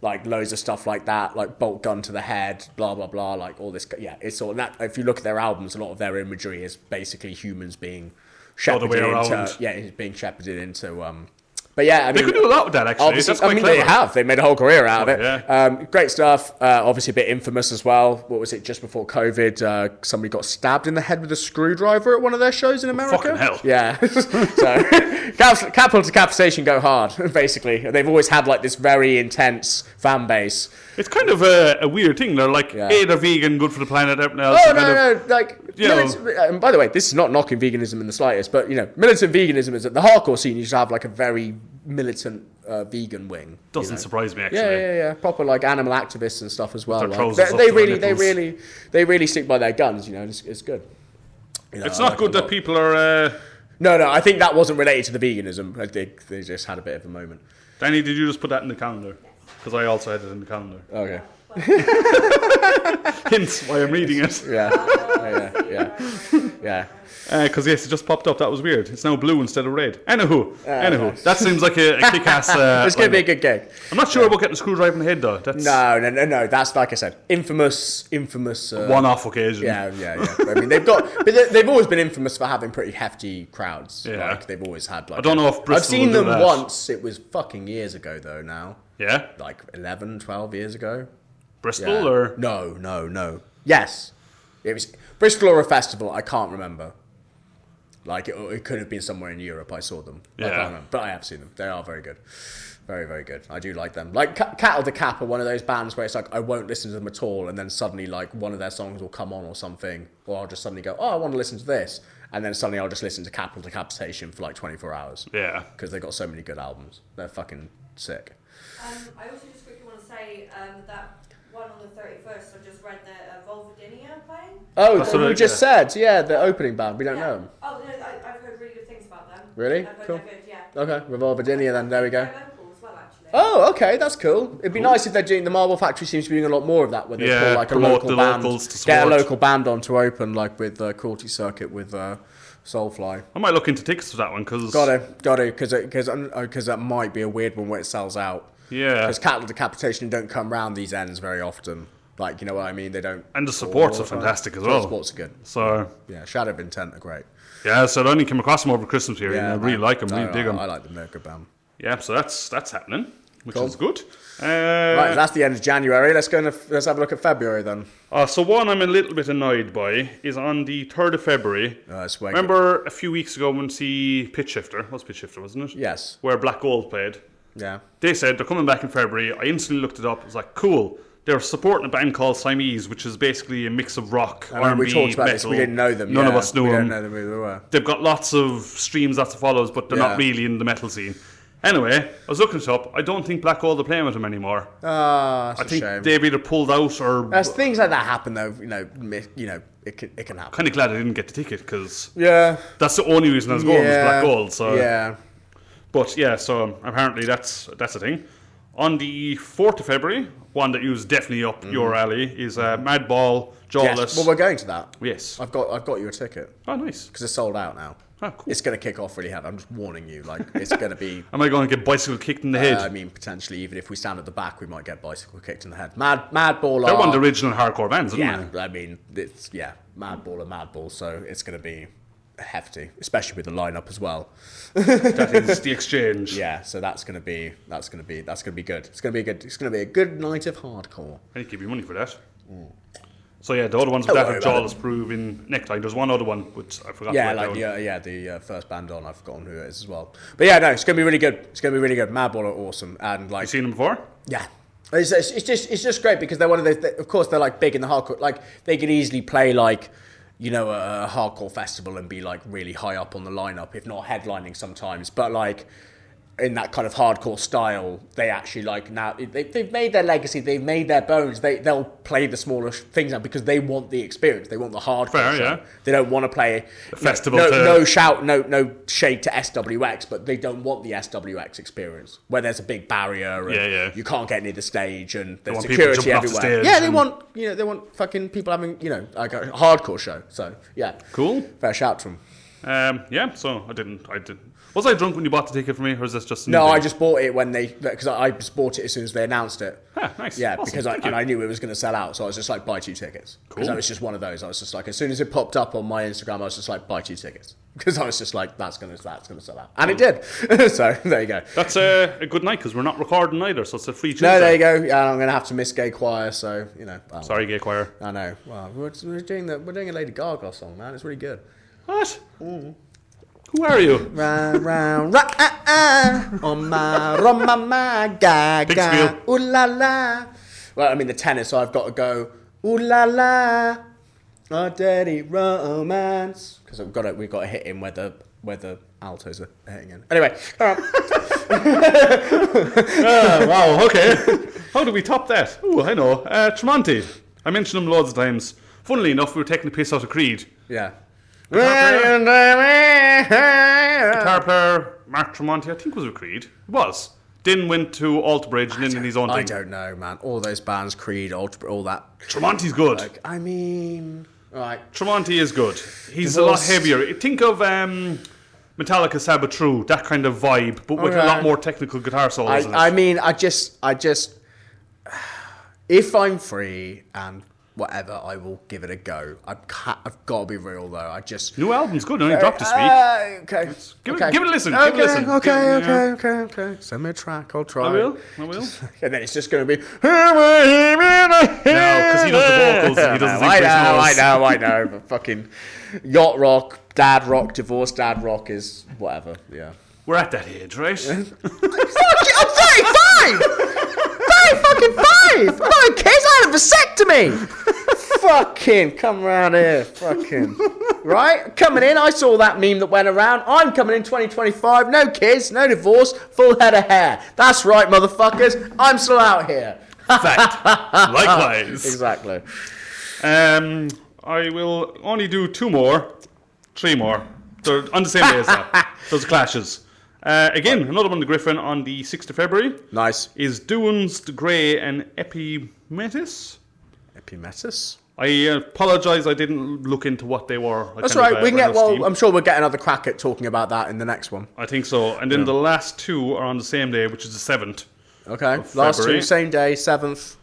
Speaker 3: Like loads of stuff like that, like bolt gun to the head, blah blah blah, like all this. Yeah, it's all that. If you look at their albums, a lot of their imagery is basically humans being shepherded
Speaker 2: way
Speaker 3: into.
Speaker 2: around.
Speaker 3: Yeah, it's being shepherded into But yeah, I mean,
Speaker 2: they could do a lot with that, actually.
Speaker 3: Obviously,
Speaker 2: That's quite
Speaker 3: they
Speaker 2: clever.
Speaker 3: have. They made a whole career out of it.
Speaker 2: Yeah.
Speaker 3: Great stuff. Obviously, a bit infamous as well. What was it? Just before COVID, somebody got stabbed in the head with a screwdriver at one of their shows in America.
Speaker 2: Fucking hell.
Speaker 3: Yeah. So, capital decapitation go hard. Basically, they've always had like this very intense fan base.
Speaker 2: It's kind of a weird thing. They're like, hey, they're vegan, good for the planet. Everything else.
Speaker 3: Oh, no. Like, and by the way, this is not knocking veganism in the slightest, but, militant veganism is at the hardcore scene. You should have like a very militant vegan wing.
Speaker 2: Doesn't surprise me, actually.
Speaker 3: Yeah. Proper like animal activists and stuff as well.
Speaker 2: Their
Speaker 3: Like,
Speaker 2: trousers up
Speaker 3: they
Speaker 2: to their
Speaker 3: really stick by their guns. It's good.
Speaker 2: It's not good that people are.
Speaker 3: No. I think that wasn't related to the veganism. I think they just had a bit of a moment.
Speaker 2: Danny, did you just put that in the calendar? Because I also had it in the calendar.
Speaker 3: Okay.
Speaker 2: Hence why I'm reading it.
Speaker 3: Yeah.
Speaker 2: Because yes, it just popped up. That was weird. It's now blue instead of red. Anywho, that seems like a kick-ass.
Speaker 3: It's gonna be a good gig.
Speaker 2: I'm not sure about getting a screwdriver in the head though. That's
Speaker 3: No. That's like I said, infamous.
Speaker 2: one-off occasion.
Speaker 3: Yeah. I mean, they've always been infamous for having pretty hefty crowds.
Speaker 2: Yeah.
Speaker 3: Like they've always had. Like,
Speaker 2: I don't know if Bristol
Speaker 3: I've seen
Speaker 2: will
Speaker 3: them
Speaker 2: do that.
Speaker 3: once. It was fucking years ago though. Now.
Speaker 2: Yeah.
Speaker 3: Like 11, 12 years ago.
Speaker 2: Bristol or
Speaker 3: No. Yes, it was Bristol or a festival. I can't remember. Like it could have been somewhere in Europe. I saw them. I can't remember, but I have seen them. They are very good, very very good. I do like them. Like Cattle to Cap are one of those bands where it's like I won't listen to them at all, and then suddenly like one of their songs will come on or something, or I'll just suddenly go, oh, I want to listen to this, and then suddenly I'll just listen to Capital Decapitation for like 24 hours.
Speaker 2: Yeah.
Speaker 3: Because they've got so many good albums. They're fucking sick.
Speaker 4: I also just quickly want to say that one on the 31st, I just read that Volvadinia playing.
Speaker 3: Oh,
Speaker 2: That's what
Speaker 3: we
Speaker 2: I-
Speaker 3: just said, the opening band. We don't know them.
Speaker 4: Oh, no, I've heard really good things about them.
Speaker 3: Really?
Speaker 4: I've heard
Speaker 3: Cool.
Speaker 4: they're good, yeah.
Speaker 3: Okay, Revolvadinia then, there we go.
Speaker 4: They're local as well, actually.
Speaker 3: Oh, okay, that's cool. It'd be nice if they're doing, the Marble Factory seems to be doing a lot more of that, where they pull like a
Speaker 2: promote
Speaker 3: local
Speaker 2: the
Speaker 3: band,
Speaker 2: locals to
Speaker 3: get a
Speaker 2: support.
Speaker 3: local band on to open, like with Cruelty Circuit with Soulfly.
Speaker 2: I might look into tickets for that one because
Speaker 3: Got to, because that might be a weird one where it sells out.
Speaker 2: Yeah.
Speaker 3: Because Cattle Decapitation don't come round these ends very often. Like, you know what I mean? They don't.
Speaker 2: And the supports are fantastic as
Speaker 3: The
Speaker 2: well.
Speaker 3: supports are good.
Speaker 2: So
Speaker 3: Yeah, Shadow of Intent are great.
Speaker 2: yeah, so I only came across them over Christmas period, and I
Speaker 3: man.
Speaker 2: really like them, really
Speaker 3: No,
Speaker 2: dig them.
Speaker 3: I like them. They're a good band.
Speaker 2: Yeah, so that's happening, which
Speaker 3: Cool.
Speaker 2: is good.
Speaker 3: Right, that's the end of January. Let's have a look at February then.
Speaker 2: So one I'm a little bit annoyed by is on the 3rd of February.
Speaker 3: It's way
Speaker 2: Remember a few weeks ago when we see Pitch Shifter? It was Pitch Shifter, wasn't it?
Speaker 3: Yes.
Speaker 2: Where Black Gold played.
Speaker 3: Yeah.
Speaker 2: They said they're coming back in February. I instantly looked it up. I was like, cool. They're supporting a band called Siamese, which is basically a mix of rock, R&B,
Speaker 3: we talked about
Speaker 2: metal.
Speaker 3: this. We didn't know them.
Speaker 2: None of us knew
Speaker 3: we
Speaker 2: them.
Speaker 3: didn't know them who they were.
Speaker 2: They've got lots of streams, lots of follows, but they're
Speaker 3: Yeah.
Speaker 2: not really in the metal scene. Anyway, I was looking it up. I don't think Black Gold are playing with them anymore.
Speaker 3: That's
Speaker 2: I
Speaker 3: a
Speaker 2: think
Speaker 3: shame.
Speaker 2: they've either pulled out or...
Speaker 3: As things like that happen, though, it can happen.
Speaker 2: Kind of glad I didn't get the ticket because
Speaker 3: Yeah.
Speaker 2: that's the only reason I was going was Black Gold. So.
Speaker 3: Yeah.
Speaker 2: But yeah, so apparently that's a thing. On the 4th of February, one that is definitely up your alley is Madball, Jawless.
Speaker 3: Yes. Well, we're going to that.
Speaker 2: Yes.
Speaker 3: I've got you a ticket
Speaker 2: Oh, nice.
Speaker 3: because it's sold out now.
Speaker 2: Oh, cool.
Speaker 3: It's going to kick off really hard. I'm just warning you. Like, it's going to be.
Speaker 2: Am I going to get bicycle kicked in the head?
Speaker 3: I mean, potentially, even if we stand at the back, we might get bicycle kicked in the head. Madball.
Speaker 2: They're one of the original hardcore bands, isn't
Speaker 3: Yeah,
Speaker 2: they?
Speaker 3: I mean, Madball and Madball, so it's going to be hefty, especially with the lineup as well.
Speaker 2: That is the exchange.
Speaker 3: Yeah, so that's going to be good. It's going to be a good night of hardcore.
Speaker 2: I need to give you money for that. So yeah, the other ones with that
Speaker 3: worry
Speaker 2: are
Speaker 3: about
Speaker 2: Jawless Proving Necktie. There's one other one which I forgot.
Speaker 3: Yeah,
Speaker 2: to write
Speaker 3: like
Speaker 2: down.
Speaker 3: the first band on, I've forgotten who it is as well. But yeah, no, it's going to be really good. It's going to be really good. Madball are awesome, and like
Speaker 2: You seen them before?
Speaker 3: yeah. It's just great because they're one of those. Of course, they're like big in the hardcore. Like they could easily play like a hardcore festival and be like really high up on the lineup, if not headlining sometimes. But like in that kind of hardcore style, they actually like now they've made their legacy. They've made their bones. They'll play the smaller things now because they want the experience. They want the hardcore
Speaker 2: Fair,
Speaker 3: show.
Speaker 2: yeah.
Speaker 3: They don't want to play
Speaker 2: festival
Speaker 3: No,
Speaker 2: to-
Speaker 3: no shout, no shade to SWX, but they don't want the SWX experience where there's a big barrier and you can't get near the stage and there's
Speaker 2: want people
Speaker 3: security
Speaker 2: jumping off the
Speaker 3: everywhere.
Speaker 2: stage
Speaker 3: Yeah, they
Speaker 2: and-
Speaker 3: want fucking people having like a hardcore show. So yeah,
Speaker 2: Cool.
Speaker 3: fair shout to them.
Speaker 2: Yeah, so I didn't. Was I drunk when you bought the ticket for me, or is this just a new
Speaker 3: No,
Speaker 2: thing?
Speaker 3: I just bought it because I just bought it as soon as they announced it.
Speaker 2: Ah, nice.
Speaker 3: Yeah,
Speaker 2: Awesome.
Speaker 3: because
Speaker 2: Thank you.
Speaker 3: I knew it was going to sell out, so I was just like, buy 2 tickets. Because
Speaker 2: Cool.
Speaker 3: that was just one of those. I was just like, as soon as it popped up on my Instagram, I was just like, buy 2 tickets. Because I was just like, that's gonna sell out, and it did. So there you go.
Speaker 2: That's a good night because we're not recording either, so it's a free Tuesday.
Speaker 3: No, there you go. Yeah, I'm gonna have to miss gay choir. So
Speaker 2: Sorry, gay choir.
Speaker 3: I know. Well, we're doing a Lady Gaga song, man. It's really good.
Speaker 2: What? Who are you?
Speaker 3: Round, round, on my gaga, ooh la la. Well, I mean the tenor, so I've got to go ooh la la, a dirty romance, because we've got to hit in where the altos are hitting in. Anyway, all right.
Speaker 2: Wow. Okay. How do we top that? Oh, I know. Tremonti. I mentioned him loads of times. Funnily enough, we were taking the piss out of Creed.
Speaker 3: Yeah.
Speaker 2: Guitar player Mark Tremonti, I think was with Creed. It was. Then went to Alter Bridge and then in his own thing.
Speaker 3: I don't know, man. All those bands, Creed, all that.
Speaker 2: Tremonti's good.
Speaker 3: Like, I mean, right.
Speaker 2: Tremonti is good. He's a lot heavier. Think of Metallica, Sabbath True, that kind of vibe, but with a lot more technical guitar solos.
Speaker 3: I mean, I just, if I'm free and whatever, I will give it a go. I've got to be real though.
Speaker 2: New album's good. Only dropped this week.
Speaker 3: Okay.
Speaker 2: Give it a listen.
Speaker 3: Okay.
Speaker 2: Give it a listen.
Speaker 3: Okay. Send me a track. I'll try.
Speaker 2: I will.
Speaker 3: And then it's just going to be.
Speaker 2: No, because he does the vocals. He doesn't sing.
Speaker 3: I know. But fucking yacht rock, dad rock, divorced dad rock is whatever. Yeah.
Speaker 2: We're at that age, right?
Speaker 3: I'm 35. Fucking 5! I'm not a kid, I had a vasectomy! Fucking come around here, fucking. Right? Coming in, I saw that meme that went around. I'm coming in 2025, no kids, no divorce, full head of hair. That's right, motherfuckers, I'm still out here.
Speaker 2: Fact. Likewise.
Speaker 3: Exactly.
Speaker 2: I will only do 3 more. They're on the same day as that. Those clashes. Again, another one, the Gryphon, on the 6th of February.
Speaker 3: Nice.
Speaker 2: Is Dunes, the Grey, and Epimetis.
Speaker 3: Epimetis?
Speaker 2: I apologise, I didn't look into what they were.
Speaker 3: That's right. We can get. Well, I'm sure we'll get another crack at talking about that in the next one.
Speaker 2: I think so. And then the last 2 are on the same day, which is the 7th.
Speaker 3: Okay. Last 2, same day, 7th.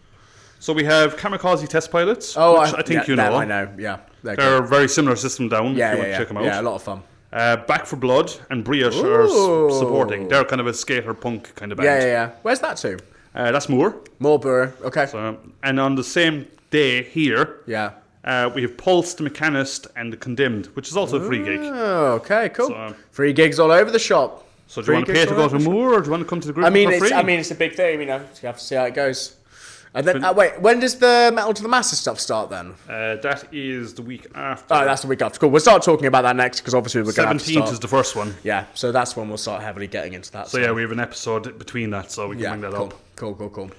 Speaker 2: So we have Kamikaze Test Pilots, which I think you know.
Speaker 3: I know. Yeah.
Speaker 2: They're a very similar system down.
Speaker 3: Yeah.
Speaker 2: If you want to check them out.
Speaker 3: Yeah, a lot of fun.
Speaker 2: Back for Blood and Brioche are supporting. They're kind of a skater punk kind of band.
Speaker 3: Yeah. Where's that to?
Speaker 2: That's Moore.
Speaker 3: Moore. Okay.
Speaker 2: So, and on the same day here, we have Pulse, the Mechanist, and the Condemned, which is also a free gig.
Speaker 3: Oh, okay, cool. So, free gigs all over the shop.
Speaker 2: So do you want to pay to go to Moore, or do you want to come to the group for free?
Speaker 3: I mean, it's a big thing. You have to see how it goes. And then, wait, when does the Metal to the Masses stuff start then?
Speaker 2: That is the week after.
Speaker 3: Oh, that's the week after. Cool. We'll start talking about that next because obviously we're going to
Speaker 2: 17th is the first one.
Speaker 3: Yeah, so that's when we'll start heavily getting into that.
Speaker 2: So we have an episode between that, so we can bring that up.
Speaker 3: Cool.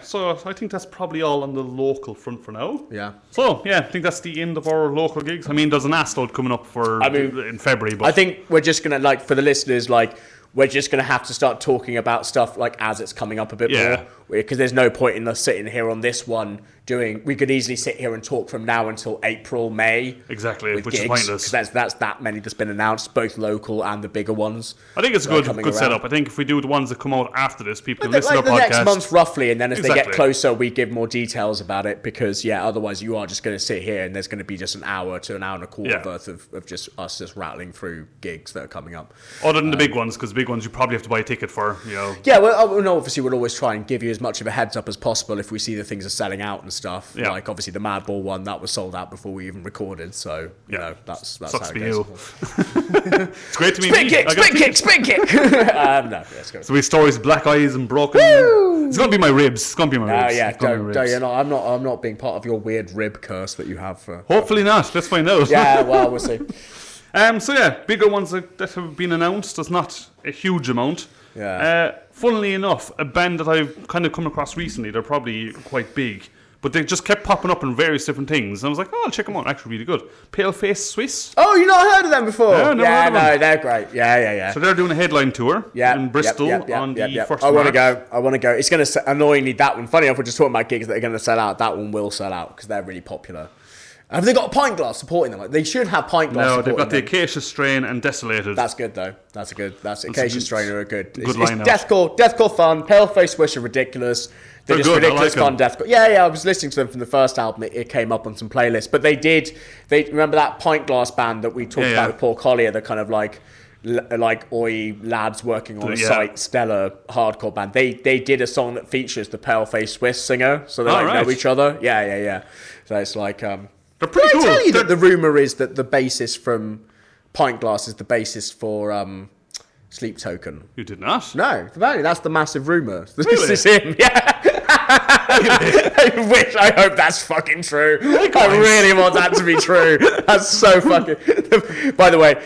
Speaker 2: So I think that's probably all on the local front for now.
Speaker 3: Yeah.
Speaker 2: So, I think that's the end of our local gigs. I mean, there's an Astod coming up in February. But
Speaker 3: I think we're just going to, for the listeners, we're just going to have to start talking about stuff as it's coming up a bit more. Because there's no point in us sitting here on this one we could easily sit here and talk from now until April, May.
Speaker 2: Exactly, which
Speaker 3: gigs,
Speaker 2: is pointless.
Speaker 3: Because that's that many that's been announced, both local and the bigger ones.
Speaker 2: I think it's a good setup. I think if we do the ones that come out after this, people can listen to our podcast.
Speaker 3: Next month roughly, and then as they get closer, we give more details about it. Because, otherwise you are just going to sit here and there's going to be just an hour to an hour and a quarter worth of just us just rattling through gigs that are coming up.
Speaker 2: Other than the big ones, because the big ones you probably have to buy a ticket for,
Speaker 3: Yeah, well, obviously we'll always try and give you as much of a heads up as possible if we see the things are selling out and stuff.
Speaker 2: Yeah.
Speaker 3: Obviously the Madball one, that was sold out before we even recorded, so that's
Speaker 2: sucks
Speaker 3: how
Speaker 2: for
Speaker 3: it goes.
Speaker 2: you. It's great to meet
Speaker 3: you. Spin kick. No, let's go.
Speaker 2: So we have stories of black eyes and broken. Woo! It's gonna be my ribs.
Speaker 3: Don't. I'm not being part of your weird rib curse that you have.
Speaker 2: Hopefully not. Let's find out.
Speaker 3: Yeah, well, we'll see.
Speaker 2: Bigger ones that have been announced. There's not a huge amount.
Speaker 3: Yeah.
Speaker 2: Funnily enough, a band that I've kind of come across recently, they're probably quite big, but they just kept popping up in various different things. And I was like, I'll check them out. Actually, really good. Paleface Swiss.
Speaker 3: Oh, you've not heard of them before?
Speaker 2: Yeah, never heard of them.
Speaker 3: They're great. Yeah.
Speaker 2: So they're doing a headline tour in Bristol on the 1st of March.
Speaker 3: I want to go. It's going to, annoyingly, that one. Funny enough, we're just talking about gigs that are going to sell out. That one will sell out because they're really popular. Have they got a pint glass supporting them? Like, they should have pint glass.
Speaker 2: No, they've got the
Speaker 3: them.
Speaker 2: Acacia Strain and Desolated.
Speaker 3: That's good though. That's Acacia Strain are good.
Speaker 2: Good
Speaker 3: It's
Speaker 2: lineup.
Speaker 3: deathcore fun. Paleface Wish are ridiculous. They're just
Speaker 2: good, I
Speaker 3: ridiculous
Speaker 2: like
Speaker 3: fun deathcore. Yeah. I was listening to them from the first album. It came up on some playlists. But they remember that pint glass band that we talked about with Paul Collier, the kind of like oi lads working on a site, stellar hardcore band. They did a song that features the Paleface Swiss singer, so they know each other. Yeah. So it's like
Speaker 2: they're pretty cool.
Speaker 3: I tell you that the rumor is that the bassist from Pint Glass is the bassist for Sleep Token.
Speaker 2: You did not?
Speaker 3: No, apparently that's the massive rumor.
Speaker 2: Really?
Speaker 3: This is him. Yeah. I hope that's fucking true. I really want that to be true. That's so fucking. By the way,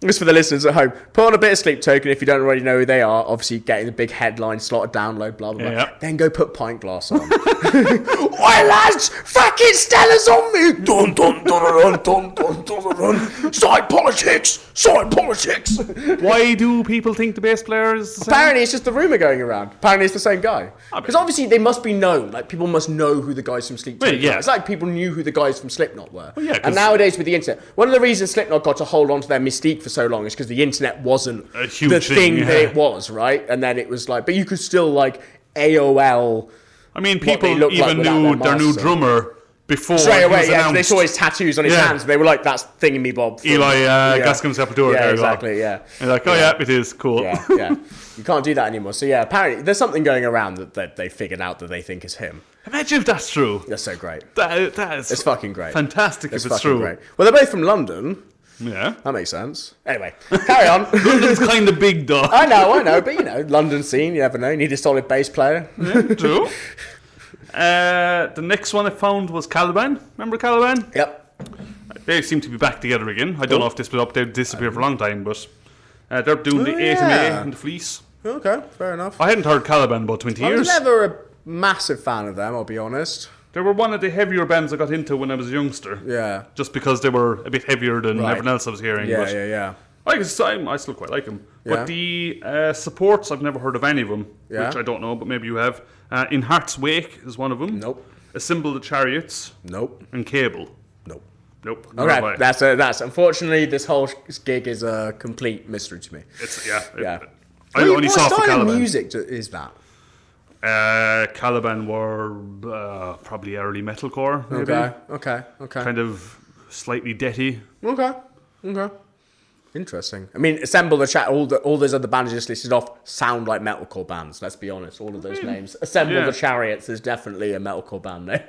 Speaker 3: just for the listeners at home, put on a bit of Sleep Token if you don't already know who they are. Obviously, getting the big headline, slot download, blah, blah, blah.
Speaker 2: Yeah.
Speaker 3: Then go put Pint Glass on. Oi, lads! Fucking Stella's on me! Dun, dun, dun, dun, dun, dun, dun, dun. Side politics! Side politics!
Speaker 2: Why do people think the bass player is the same?
Speaker 3: Apparently, it's just the rumour going around. Apparently, it's the same guy. Because obviously, they must be known. Like, people must know who the guys from Sleep Token are. It's like people knew who the guys from Slipknot were.
Speaker 2: Well, yeah,
Speaker 3: and nowadays, with the internet, one of the reasons Slipknot got to hold on to their mystique for so long is because the internet wasn't
Speaker 2: a huge
Speaker 3: the thing
Speaker 2: yeah.
Speaker 3: that it was, right? And then it was like, but you could still like AOL.
Speaker 2: I mean, people
Speaker 3: even
Speaker 2: like knew their new drummer before
Speaker 3: straight away.
Speaker 2: he was announced.
Speaker 3: They saw his tattoos on his hands. And they were like, "That's Thingamy-Bob."
Speaker 2: Eli Gascon Sepultura.
Speaker 3: Yeah, exactly. Yeah.
Speaker 2: And like, it is cool.
Speaker 3: Yeah. You can't do that anymore. So yeah, apparently there's something going around that they figured out that they think is him.
Speaker 2: Imagine if that's true.
Speaker 3: That's so great.
Speaker 2: That is.
Speaker 3: It's fucking great.
Speaker 2: Fantastic
Speaker 3: It's
Speaker 2: if it's
Speaker 3: fucking
Speaker 2: true.
Speaker 3: Great. Well, they're both from London.
Speaker 2: Yeah.
Speaker 3: That makes sense. Anyway, carry on.
Speaker 2: London's kind of big, though.
Speaker 3: I know, but London scene, you never know. You need a solid bass player.
Speaker 2: Yeah, true. The next one I found was Caliban. Remember Caliban?
Speaker 3: Yep.
Speaker 2: They seem to be back together again. I don't know if this was up there, disappeared for a long time, but they're doing the ATMA and the Fleece.
Speaker 3: Okay, fair enough.
Speaker 2: I hadn't heard Caliban about 20
Speaker 3: I
Speaker 2: years.
Speaker 3: was never a massive fan of them, I'll be honest.
Speaker 2: They were one of the heavier bands I got into when I was a youngster.
Speaker 3: Yeah.
Speaker 2: Just because they were a bit heavier than everyone else I was hearing.
Speaker 3: Yeah.
Speaker 2: I still quite like them.
Speaker 3: Yeah.
Speaker 2: But the supports, I've never heard of any of them, which I don't know, but maybe you have. In Heart's Wake is one of them.
Speaker 3: Nope.
Speaker 2: Assemble the Chariots.
Speaker 3: Nope.
Speaker 2: And Cable.
Speaker 3: Nope.
Speaker 2: Nope.
Speaker 3: Okay, that's unfortunately this whole gig is a complete mystery to me.
Speaker 2: It's
Speaker 3: Yeah.
Speaker 2: I only saw
Speaker 3: what
Speaker 2: for
Speaker 3: style of
Speaker 2: Caliban.
Speaker 3: music is that?
Speaker 2: Caliban were probably early metalcore, maybe.
Speaker 3: Okay.
Speaker 2: Kind of slightly deathy.
Speaker 3: Okay. Interesting. I mean, Assemble the Chat. All those other bands just listed off sound like metalcore bands. Let's be honest. All of those names. Assemble the Chariots is definitely a metalcore band name.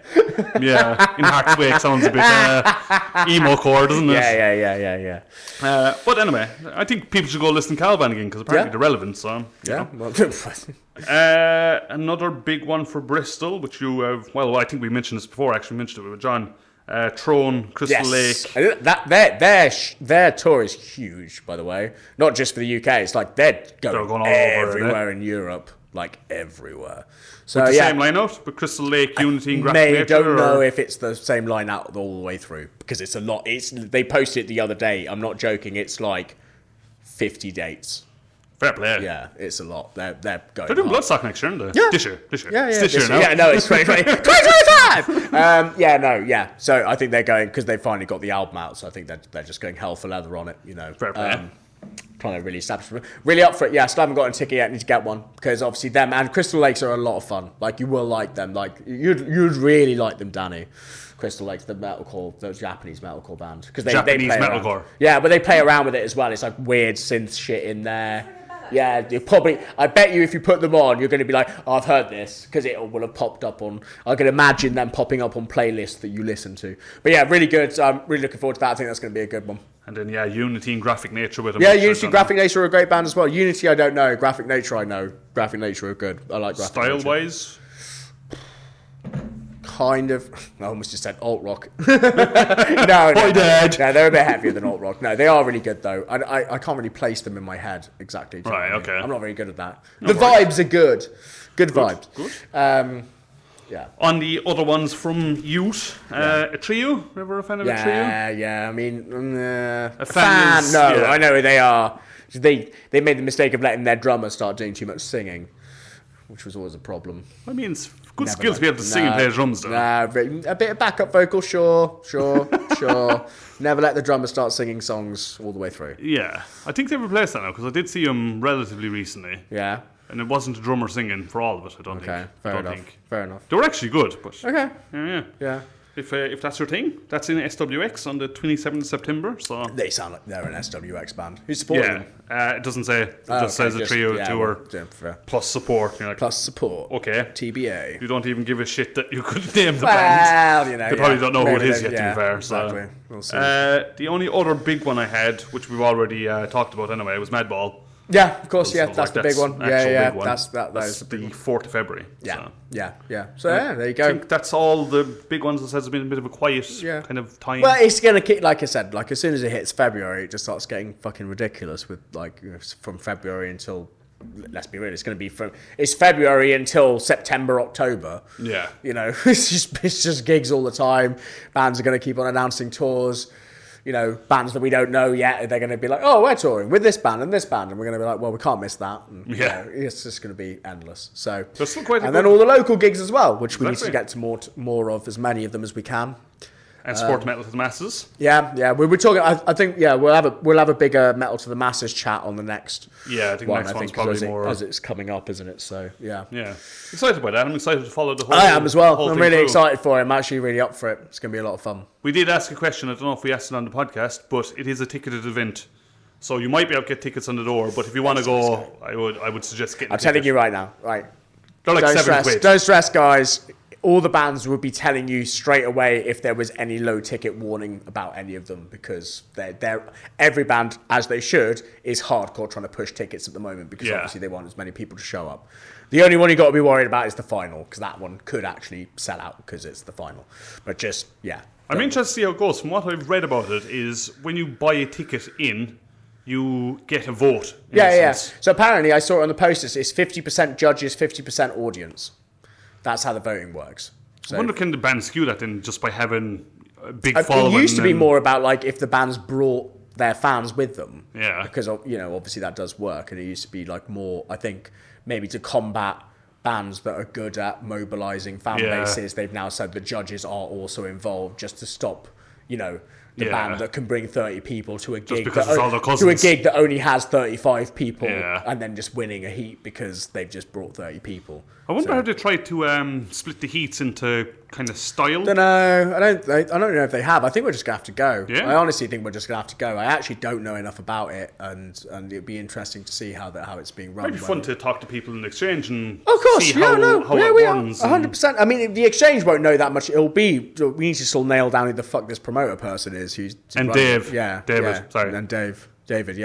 Speaker 2: Yeah, in Heart's Wake sounds a bit emo-core, doesn't it?
Speaker 3: Yeah.
Speaker 2: But anyway, I think people should go listen to Caliban again because apparently they're relevant. So
Speaker 3: Yeah.
Speaker 2: another big one for Bristol, which you have. Well, I think we mentioned this before. Actually, we mentioned it with John. Throne, Crystal Lake.
Speaker 3: Their tour is huge, by the way. Not just for the UK. It's like they're going
Speaker 2: all over,
Speaker 3: everywhere in Europe, like everywhere. So
Speaker 2: With the same line-out, but Crystal Lake, Unity, and Graphic Nature.
Speaker 3: Don't know if it's the same line out all the way through because it's a lot. They posted it the other day. I'm not joking. It's like 50 dates.
Speaker 2: Fair play.
Speaker 3: Yeah, it's a lot. They're going.
Speaker 2: They're doing
Speaker 3: hard.
Speaker 2: Bloodstock next year, aren't they?
Speaker 3: Yeah.
Speaker 2: This year.
Speaker 3: Yeah,
Speaker 2: It's this year now.
Speaker 3: Yeah, no, it's 2020. 2025! So I think they're going, because they finally got the album out, so I think they're just going hell for leather on it, you know.
Speaker 2: Fair play.
Speaker 3: Trying to really establish. Really up for it. Yeah, still haven't got a ticket yet. Need to get one, because obviously them and Crystal Lakes are a lot of fun. Like, you will like them. Like, you'd really like them, Danny. Crystal Lakes, the Japanese metalcore band. Because they play
Speaker 2: metalcore.
Speaker 3: around. Yeah, but they play around with it as well. It's like weird synth shit in there. Yeah, I bet you if you put them on, you're going to be like, oh, I've heard this, because it will have popped up on, I can imagine them popping up on playlists that you listen to. But yeah, really good. So I'm really looking forward to that. I think that's going to be a good one.
Speaker 2: And then, Unity and Graphic Nature with them.
Speaker 3: Yeah, Unity, Graphic Nature are a great band as well. Unity, I don't know. Graphic Nature, I know. Graphic Nature are good. I like Graphic Nature.
Speaker 2: Style-wise?
Speaker 3: Kind of. I almost just said alt rock. No, Dad. No, they're a bit heavier than alt rock. No, they are really good though. I can't really place them in my head exactly.
Speaker 2: Right. Okay.
Speaker 3: I'm not very good at that. The vibes are good. Good vibes.
Speaker 2: Good.
Speaker 3: Yeah.
Speaker 2: On the other ones from Ute, a trio. Ever a fan of a trio?
Speaker 3: Yeah. I mean,
Speaker 2: a fan. Is,
Speaker 3: no, I know who they are. They made the mistake of letting their drummer start doing too much singing, which was always a problem.
Speaker 2: I mean, it's Good skills to be able to sing and play drums, though.
Speaker 3: Nah, a bit of backup vocal, sure. Never let the drummer start singing songs all the way through.
Speaker 2: Yeah, I think they've replaced that now, because I did see him relatively recently.
Speaker 3: Yeah.
Speaker 2: And it wasn't a drummer singing for all of it, I don't think.
Speaker 3: Okay, fair enough.
Speaker 2: They were actually good, but...
Speaker 3: Okay.
Speaker 2: Yeah. If that's your thing, that's in SWX on the 27th of September, so...
Speaker 3: They sound like they're an SWX band. Who's supporting them?
Speaker 2: It doesn't say. It just says a trio tour plus support. You're like,
Speaker 3: plus support.
Speaker 2: Okay.
Speaker 3: TBA.
Speaker 2: You don't even give a shit that you could name the
Speaker 3: band.
Speaker 2: You know, they probably don't know who it is yet, to be fair.
Speaker 3: Exactly.
Speaker 2: So.
Speaker 3: We'll see.
Speaker 2: The only other big one I had, which we've already talked about anyway, was Madball.
Speaker 3: Yeah, of course, that's the big one.
Speaker 2: Big one.
Speaker 3: That's
Speaker 2: the 4th of February.
Speaker 3: Yeah, so. So there you go.
Speaker 2: I think that's all the big ones. It says it's been a bit of a quiet kind of time.
Speaker 3: Well, it's going to keep, like I said, like as soon as it hits February, it just starts getting fucking ridiculous with like from February until, let's be real, it's going to be it's February until September, October.
Speaker 2: Yeah.
Speaker 3: You know, it's just gigs all the time. Bands are going to keep on announcing tours. You know, bands that we don't know yet, they're going to be like, oh, we're touring with this band, and we're going to be like, well, we can't miss that. And, you know, it's just going to be endless. So, and then all the local gigs as well, which we need to get to more of, as many of them as we can.
Speaker 2: And support metal to the masses.
Speaker 3: Yeah. We're talking. I think we'll have a bigger metal to the masses chat on the next.
Speaker 2: Yeah, I think next one's probably more
Speaker 3: as it's coming up, isn't it? So yeah.
Speaker 2: Excited about that. I'm excited to follow the whole.
Speaker 3: I am as well. I'm really
Speaker 2: through.
Speaker 3: excited for it. I'm actually really up for it. It's going to be a lot of fun.
Speaker 2: We did ask a question. I don't know if we asked it on the podcast, but it is a ticketed event, so you might be able to get tickets on the door. But if you want to go, I would suggest getting.
Speaker 3: I'm telling you right now. Right.
Speaker 2: They're like £7.
Speaker 3: Don't stress, guys. All the bands would be telling you straight away if there was any low ticket warning about any of them, because they're every band, as they should, is hardcore trying to push tickets at the moment, because obviously they want as many people to show up. The only one you got to be worried about is the final, because that one could actually sell out because it's the final. But just I'm
Speaker 2: interested to see how it goes. From what I've read about it, is when you buy a ticket in, you get a vote.
Speaker 3: Yeah. So apparently, I saw it on the posters. It's 50% judges, 50% audience. That's how the voting works. So,
Speaker 2: I wonder, can the band skew that then just by having a big following?
Speaker 3: It used to be more about like if the bands brought their fans with them.
Speaker 2: Yeah.
Speaker 3: Because, you know, obviously that does work. And it used to be like more, I think, maybe to combat bands that are good at mobilising fan bases. They've now said the judges are also involved just to stop, you know, the band that can bring 30 people to a gig that only has 35 people and then just winning a heat because they've just brought 30 people.
Speaker 2: I wonder how they try to split the heats into kind of style.
Speaker 3: I don't know if they have. I think we're just going to have to go.
Speaker 2: Yeah?
Speaker 3: I honestly think we're just going to have to go. I actually don't know enough about it, and it'd be interesting to see how it's being run.
Speaker 2: It'd be fun to talk to people in the exchange and
Speaker 3: see
Speaker 2: how it
Speaker 3: we
Speaker 2: runs.
Speaker 3: Are 100%. I mean, the exchange won't know that much. We need to still nail down who the fuck this promoter person is.
Speaker 2: And Dave.
Speaker 3: Sorry. And David,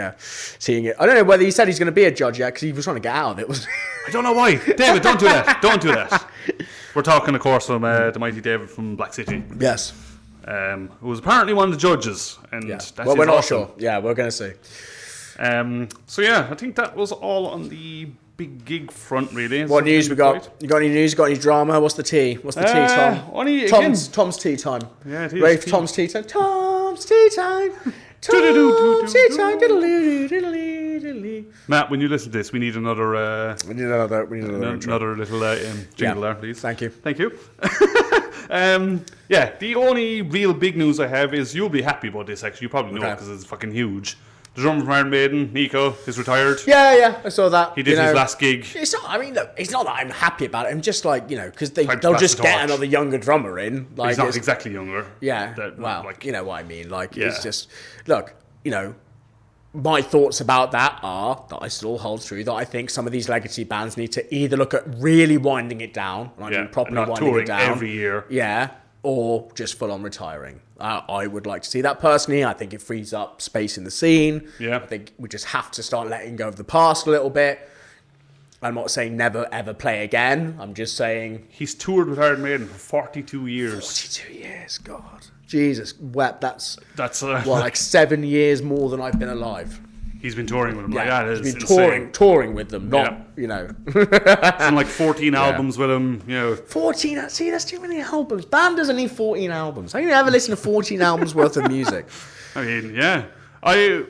Speaker 3: seeing it. I don't know whether he said he's going to be a judge yet, because he was trying to get out of it, wasn't he?
Speaker 2: I don't know why. David, don't do that. Don't do that. We're talking, of course, from the mighty David from Black City.
Speaker 3: Yes.
Speaker 2: Who was apparently one of the judges. And that's
Speaker 3: we're not sure. Yeah, we're going to see.
Speaker 2: I think that was all on the big gig front, really.
Speaker 3: What news we got? You got any news? Got any drama? What's the tea? What's the tea, Tom? Tom's tea time.
Speaker 2: Yeah, it is.
Speaker 3: Ready for Tom's tea time? Tom's tea time. Tom's tea time.
Speaker 2: Matt, when you listen to this, we need another.
Speaker 3: We need another
Speaker 2: little jingle there, please.
Speaker 3: Thank you.
Speaker 2: The only real big news I have is you'll be happy about this. Actually, you probably know because it's fucking huge. The drummer from Iron Maiden, Nico, is retired.
Speaker 3: Yeah, I saw that.
Speaker 2: He did his last gig.
Speaker 3: It's not. I mean, look, it's not that I'm happy about it. I'm just like, because they'll just get another younger drummer in. Like,
Speaker 2: he's not exactly younger.
Speaker 3: Yeah. You know what I mean. Like, it's just look. My thoughts about that are that I still hold true that I think some of these legacy bands need to either look at really winding it down, properly winding it down
Speaker 2: every year,
Speaker 3: or just full on retiring. I would like to see that personally. I think it frees up space in the scene.
Speaker 2: Yeah.
Speaker 3: I think we just have to start letting go of the past a little bit. I'm not saying never ever play again. I'm just saying
Speaker 2: he's toured with Iron Maiden for 42 years.
Speaker 3: 42 years, God. Jesus, wept. That's like 7 years more than I've been alive.
Speaker 2: He's been touring with them.
Speaker 3: He's been touring with them.
Speaker 2: He's done like 14 albums with them.
Speaker 3: 14. See, that's too many albums. Band doesn't need 14 albums. How can you ever listen to 14 albums worth of music?
Speaker 2: I mean, I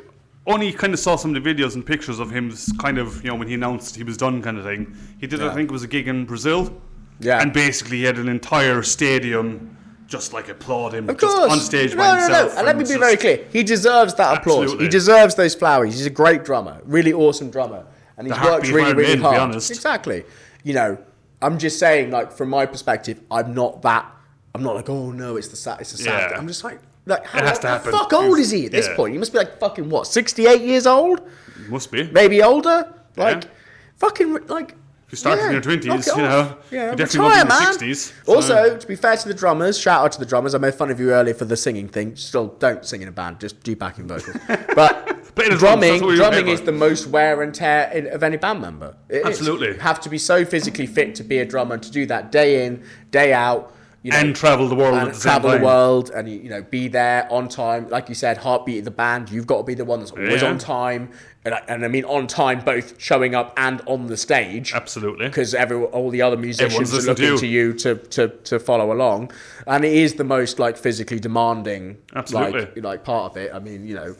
Speaker 2: only kind of saw some of the videos and pictures of him kind of, when he announced he was done kind of thing. He did, I think it was a gig in Brazil.
Speaker 3: Yeah.
Speaker 2: And basically he had an entire stadium just like applaud him,
Speaker 3: Of
Speaker 2: just
Speaker 3: course.
Speaker 2: on stage by himself.
Speaker 3: And let me be very clear. He deserves that applause.
Speaker 2: Absolutely.
Speaker 3: He deserves those flowers. He's a great drummer. Really awesome drummer. And he's
Speaker 2: The
Speaker 3: worked
Speaker 2: heartbeat
Speaker 3: really,
Speaker 2: of Iron
Speaker 3: really
Speaker 2: Maiden, to be
Speaker 3: hard.
Speaker 2: honest.
Speaker 3: Exactly. You know, I'm just saying, like, from my perspective, I'm not like, oh no, it's the sad.
Speaker 2: Yeah.
Speaker 3: I'm just like how
Speaker 2: It has to
Speaker 3: how
Speaker 2: happen.
Speaker 3: fuck old is he at this
Speaker 2: Yeah.
Speaker 3: point? He must be like fucking what, 68 years old?
Speaker 2: Must be.
Speaker 3: Maybe older? Like,
Speaker 2: Yeah.
Speaker 3: fucking, like...
Speaker 2: If you start in your 20s, you know,
Speaker 3: yeah,
Speaker 2: you definitely
Speaker 3: retire,
Speaker 2: won't be in
Speaker 3: man.
Speaker 2: your 60s. So.
Speaker 3: Also, to be fair to the drummers, shout out to the drummers. I made fun of you earlier for the singing thing. Still, don't sing in a band. Just do backing vocals. But
Speaker 2: But in a
Speaker 3: drumming
Speaker 2: that's what we remember.
Speaker 3: is the most wear and tear of any band member. It is.
Speaker 2: Absolutely.
Speaker 3: You have to be so physically fit to be a drummer and to do that day in, day out. You know,
Speaker 2: And travel the world
Speaker 3: and
Speaker 2: at the same
Speaker 3: travel
Speaker 2: time.
Speaker 3: the world, and you know, be there on time. Like you said, heartbeat of the band. You've got to be the one that's always
Speaker 2: Yeah.
Speaker 3: on time, and I mean on time, both showing up and on the stage.
Speaker 2: Absolutely.
Speaker 3: Because all the other musicians
Speaker 2: Everyone's
Speaker 3: are looking
Speaker 2: listening
Speaker 3: to you to follow along, and it is the most like physically demanding
Speaker 2: Absolutely.
Speaker 3: like part of it. I mean, you know,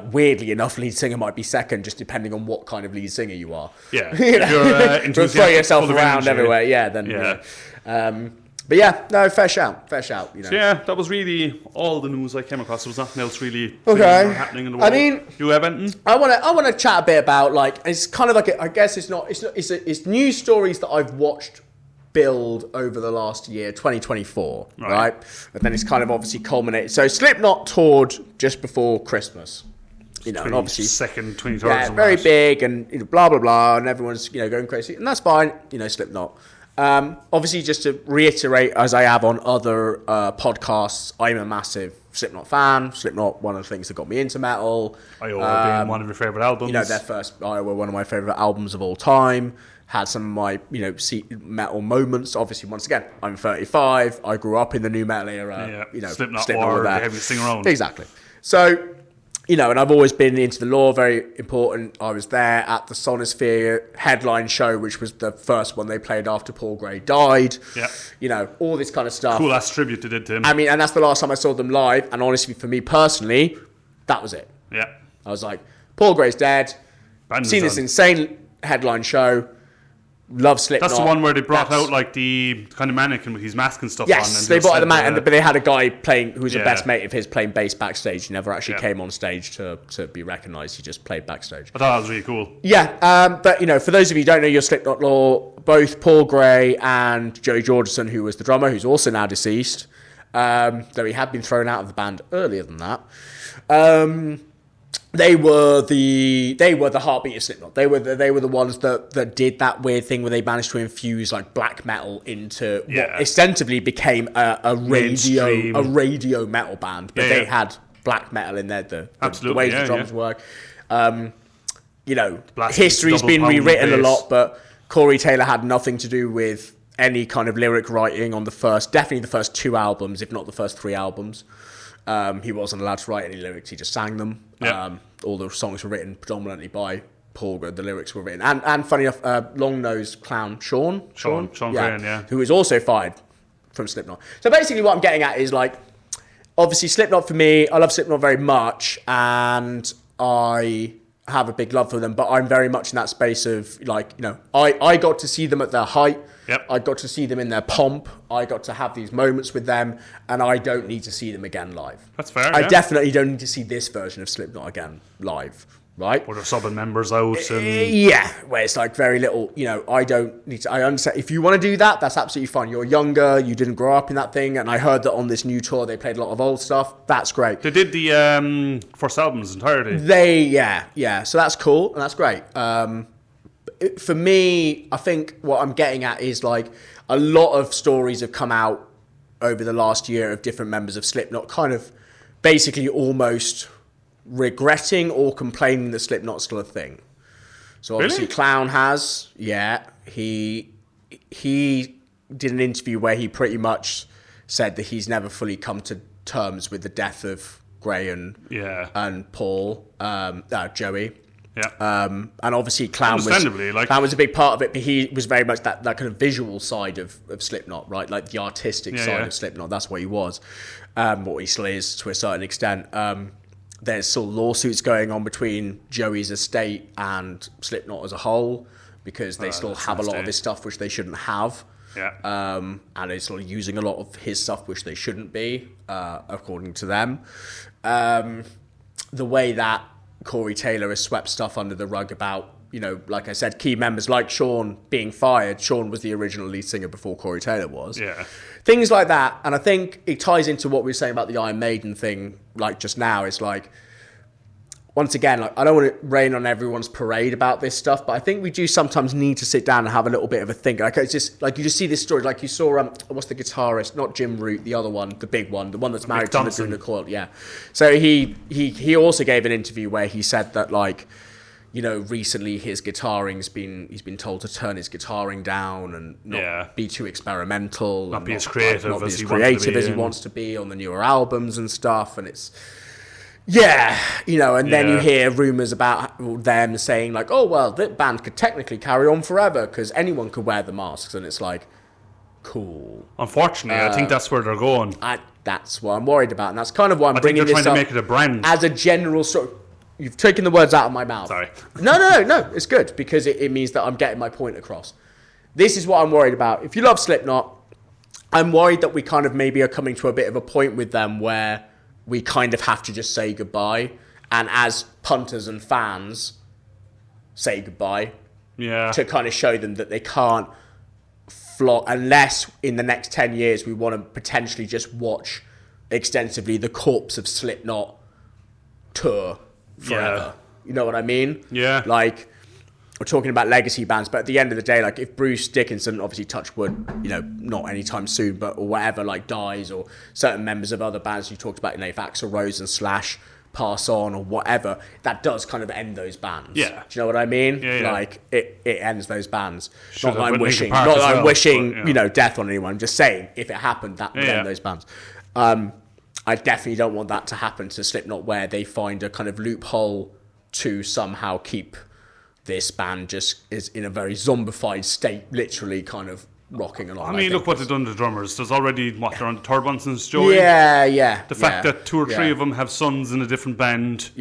Speaker 3: weirdly enough, lead singer might be second, just depending on what kind of lead singer you are.
Speaker 2: Yeah.
Speaker 3: You know?
Speaker 2: If you're
Speaker 3: You'll
Speaker 2: enthusiastic,
Speaker 3: throw yourself
Speaker 2: full of
Speaker 3: around
Speaker 2: energy.
Speaker 3: everywhere. Yeah, then
Speaker 2: Yeah.
Speaker 3: You know. But yeah, no, fair shout. You know.
Speaker 2: So yeah, that was really all the news I came across. There was nothing else really
Speaker 3: Okay.
Speaker 2: happening in the
Speaker 3: I
Speaker 2: world.
Speaker 3: mean-
Speaker 2: you have anything?
Speaker 3: I want to chat a bit about like it's kind of like I guess it's news stories that I've watched build over the last year, 2024, right? And then it's kind of obviously culminated. So Slipknot toured just before Christmas, you know, and obviously
Speaker 2: second 23rd.
Speaker 3: yeah, very big, and you know, blah blah blah, and everyone's going crazy, and that's fine, you know, Slipknot. Obviously, just to reiterate, as I have on other podcasts, I'm a massive Slipknot fan. Slipknot, one of the things that got me into metal.
Speaker 2: Iowa being one of your favourite albums.
Speaker 3: You know, their first Iowa, one of my favourite albums of all time. Had some of my, you know, metal moments. Obviously, once again, I'm 35. I grew up in the new metal era.
Speaker 2: Yeah.
Speaker 3: You know,
Speaker 2: Slipknot
Speaker 3: were
Speaker 2: were the
Speaker 3: there.
Speaker 2: heaviest thing around.
Speaker 3: Exactly. So, you know, and I've always been into the lore, very important. I was there at the Sonosphere headline show, which was the first one they played after Paul Gray died.
Speaker 2: Yeah.
Speaker 3: You know, all this kind of stuff.
Speaker 2: Cool ass tribute they did to him.
Speaker 3: I mean, and that's the last time I saw them live. And honestly, for me personally, that was it.
Speaker 2: Yeah.
Speaker 3: I was like, Paul Gray's dead.
Speaker 2: Band is
Speaker 3: Seen this
Speaker 2: on.
Speaker 3: insane headline show. Love Slipknot.
Speaker 2: That's the one where they brought
Speaker 3: That's-
Speaker 2: out like the kind of mannequin with his mask and stuff on.
Speaker 3: Yes,
Speaker 2: And
Speaker 3: they
Speaker 2: just
Speaker 3: brought out the
Speaker 2: said,
Speaker 3: man, but they had a guy playing who was a
Speaker 2: Yeah.
Speaker 3: best mate of his playing bass backstage. He never actually
Speaker 2: Yeah.
Speaker 3: came on stage to be recognised. He just played backstage.
Speaker 2: I thought that was really cool.
Speaker 3: Yeah, but you know, for those of you who don't know your Slipknot lore, both Paul Gray and Joey Jordison, who was the drummer, who's also now deceased, though he had been thrown out of the band earlier than that. They were the heartbeat of Slipknot. They were the ones that did that weird thing where they managed to infuse like black metal into
Speaker 2: Yeah.
Speaker 3: what ostensibly became a
Speaker 2: Mainstream.
Speaker 3: radio metal band, but
Speaker 2: Yeah,
Speaker 3: they
Speaker 2: yeah.
Speaker 3: had black metal in there. The
Speaker 2: Absolutely,
Speaker 3: ways
Speaker 2: yeah,
Speaker 3: the drums
Speaker 2: yeah.
Speaker 3: work. You know,
Speaker 2: Blast
Speaker 3: history's
Speaker 2: double
Speaker 3: been
Speaker 2: pound
Speaker 3: rewritten a
Speaker 2: bass.
Speaker 3: lot, but Corey Taylor had nothing to do with any kind of lyric writing on definitely the first 2 albums, if not the first 3 albums. He wasn't allowed to write any lyrics; he just sang them.
Speaker 2: Yeah.
Speaker 3: All the songs were written predominantly by Paul. The lyrics were written, and funny enough, long-nosed clown Sean
Speaker 2: Graham, yeah.
Speaker 3: who was also fired from Slipknot. So basically, what I'm getting at is like, obviously, Slipknot for me, I love Slipknot very much, and I have a big love for them. But I'm very much in that space of like, you know, I got to see them at their height.
Speaker 2: Yep.
Speaker 3: I got to see them in their pomp. I got to have these moments with them, and I don't need to see them again live.
Speaker 2: That's fair.
Speaker 3: I
Speaker 2: yeah.
Speaker 3: definitely don't need to see this version of Slipknot again live, right?
Speaker 2: Or they're subbing members out and
Speaker 3: Yeah, where it's like very little, you know, I don't need to, I understand, if you want to do that, that's absolutely fine. You're younger, you didn't grow up in that thing, and I heard that on this new tour they played a lot of old stuff. That's great.
Speaker 2: they did the first album's entirety.
Speaker 3: Yeah, so that's cool, and that's great. For me, I think what I'm getting at is like a lot of stories have come out over the last year of different members of Slipknot kind of basically almost regretting or complaining that Slipknot's still a thing. So obviously
Speaker 2: Really?
Speaker 3: Clown has, yeah, he did an interview where he pretty much said that he's never fully come to terms with the death of Gray and Paul, Joey.
Speaker 2: Yeah.
Speaker 3: And obviously Clown
Speaker 2: Understandably, like-
Speaker 3: Clown was a big part of it, but he was very much that kind of visual side of Slipknot, right? Like the artistic side of Slipknot. That's what he was. What he still is to a certain extent. There's still lawsuits going on between Joey's estate and Slipknot as a whole because they still have a lot of his stuff which they shouldn't have.
Speaker 2: Yeah.
Speaker 3: And is sort of using a lot of his stuff, which they shouldn't be, according to them. The way that Corey Taylor has swept stuff under the rug about, you know, like I said, key members like Sean being fired. Sean was the original lead singer before Corey Taylor was.
Speaker 2: Yeah.
Speaker 3: Things like that. And I think it ties into what we were saying about the Iron Maiden thing, like just now. It's like, once again, like, I don't want to rain on everyone's parade about this stuff, but I think we do sometimes need to sit down and have a little bit of a think. Like, it's just like you just see this story, like you saw what's the guitarist, not Jim Root, the other one, the big one, the one that's married to Laguna Coil. Yeah. So he also gave an interview where he said that, like, you know, recently he's been told to turn his guitaring down and not be too experimental,
Speaker 2: not be as creative
Speaker 3: as he wants to be on the newer albums and stuff, and it's. Yeah, you know, and then you hear rumours about them saying, like, oh, well, that band could technically carry on forever because anyone could wear the masks, and it's like, cool.
Speaker 2: Unfortunately, I think that's where they're going.
Speaker 3: That's what I'm worried about, and that's kind of why I'm bringing this up.
Speaker 2: I think they're trying to make it a brand.
Speaker 3: As a general sort of, you've taken the words out of my mouth.
Speaker 2: Sorry.
Speaker 3: No, it's good, because it means that I'm getting my point across. This is what I'm worried about. If you love Slipknot, I'm worried that we kind of maybe are coming to a bit of a point with them where we kind of have to just say goodbye. And as punters and fans, say goodbye.
Speaker 2: Yeah.
Speaker 3: To kind of show them that they can't flop, unless in the next 10 years we want to potentially just watch extensively the corpse of Slipknot tour forever. You know what I mean?
Speaker 2: Yeah.
Speaker 3: Like, we're talking about legacy bands, but at the end of the day, like, if Bruce Dickinson, obviously touch wood, you know, not anytime soon, but or whatever, like, dies, or certain members of other bands you talked about, you know, if Axl Rose and Slash pass on or whatever, that does kind of end those bands.
Speaker 2: Yeah.
Speaker 3: Do you know what I mean?
Speaker 2: Yeah.
Speaker 3: Like, it ends those bands.
Speaker 2: Should
Speaker 3: not that I'm wishing,
Speaker 2: but,
Speaker 3: you know, death on anyone. I'm just saying, if it happened, that would end those bands. I definitely don't want that to happen to Slipknot, where they find a kind of loophole to somehow keep this band just is in a very zombified state, literally kind of rocking along.
Speaker 2: I mean, look what they've done to the drummers. There's already, they're on the third one since Joey.
Speaker 3: Yeah.
Speaker 2: The fact that two or three of them have sons in a different band.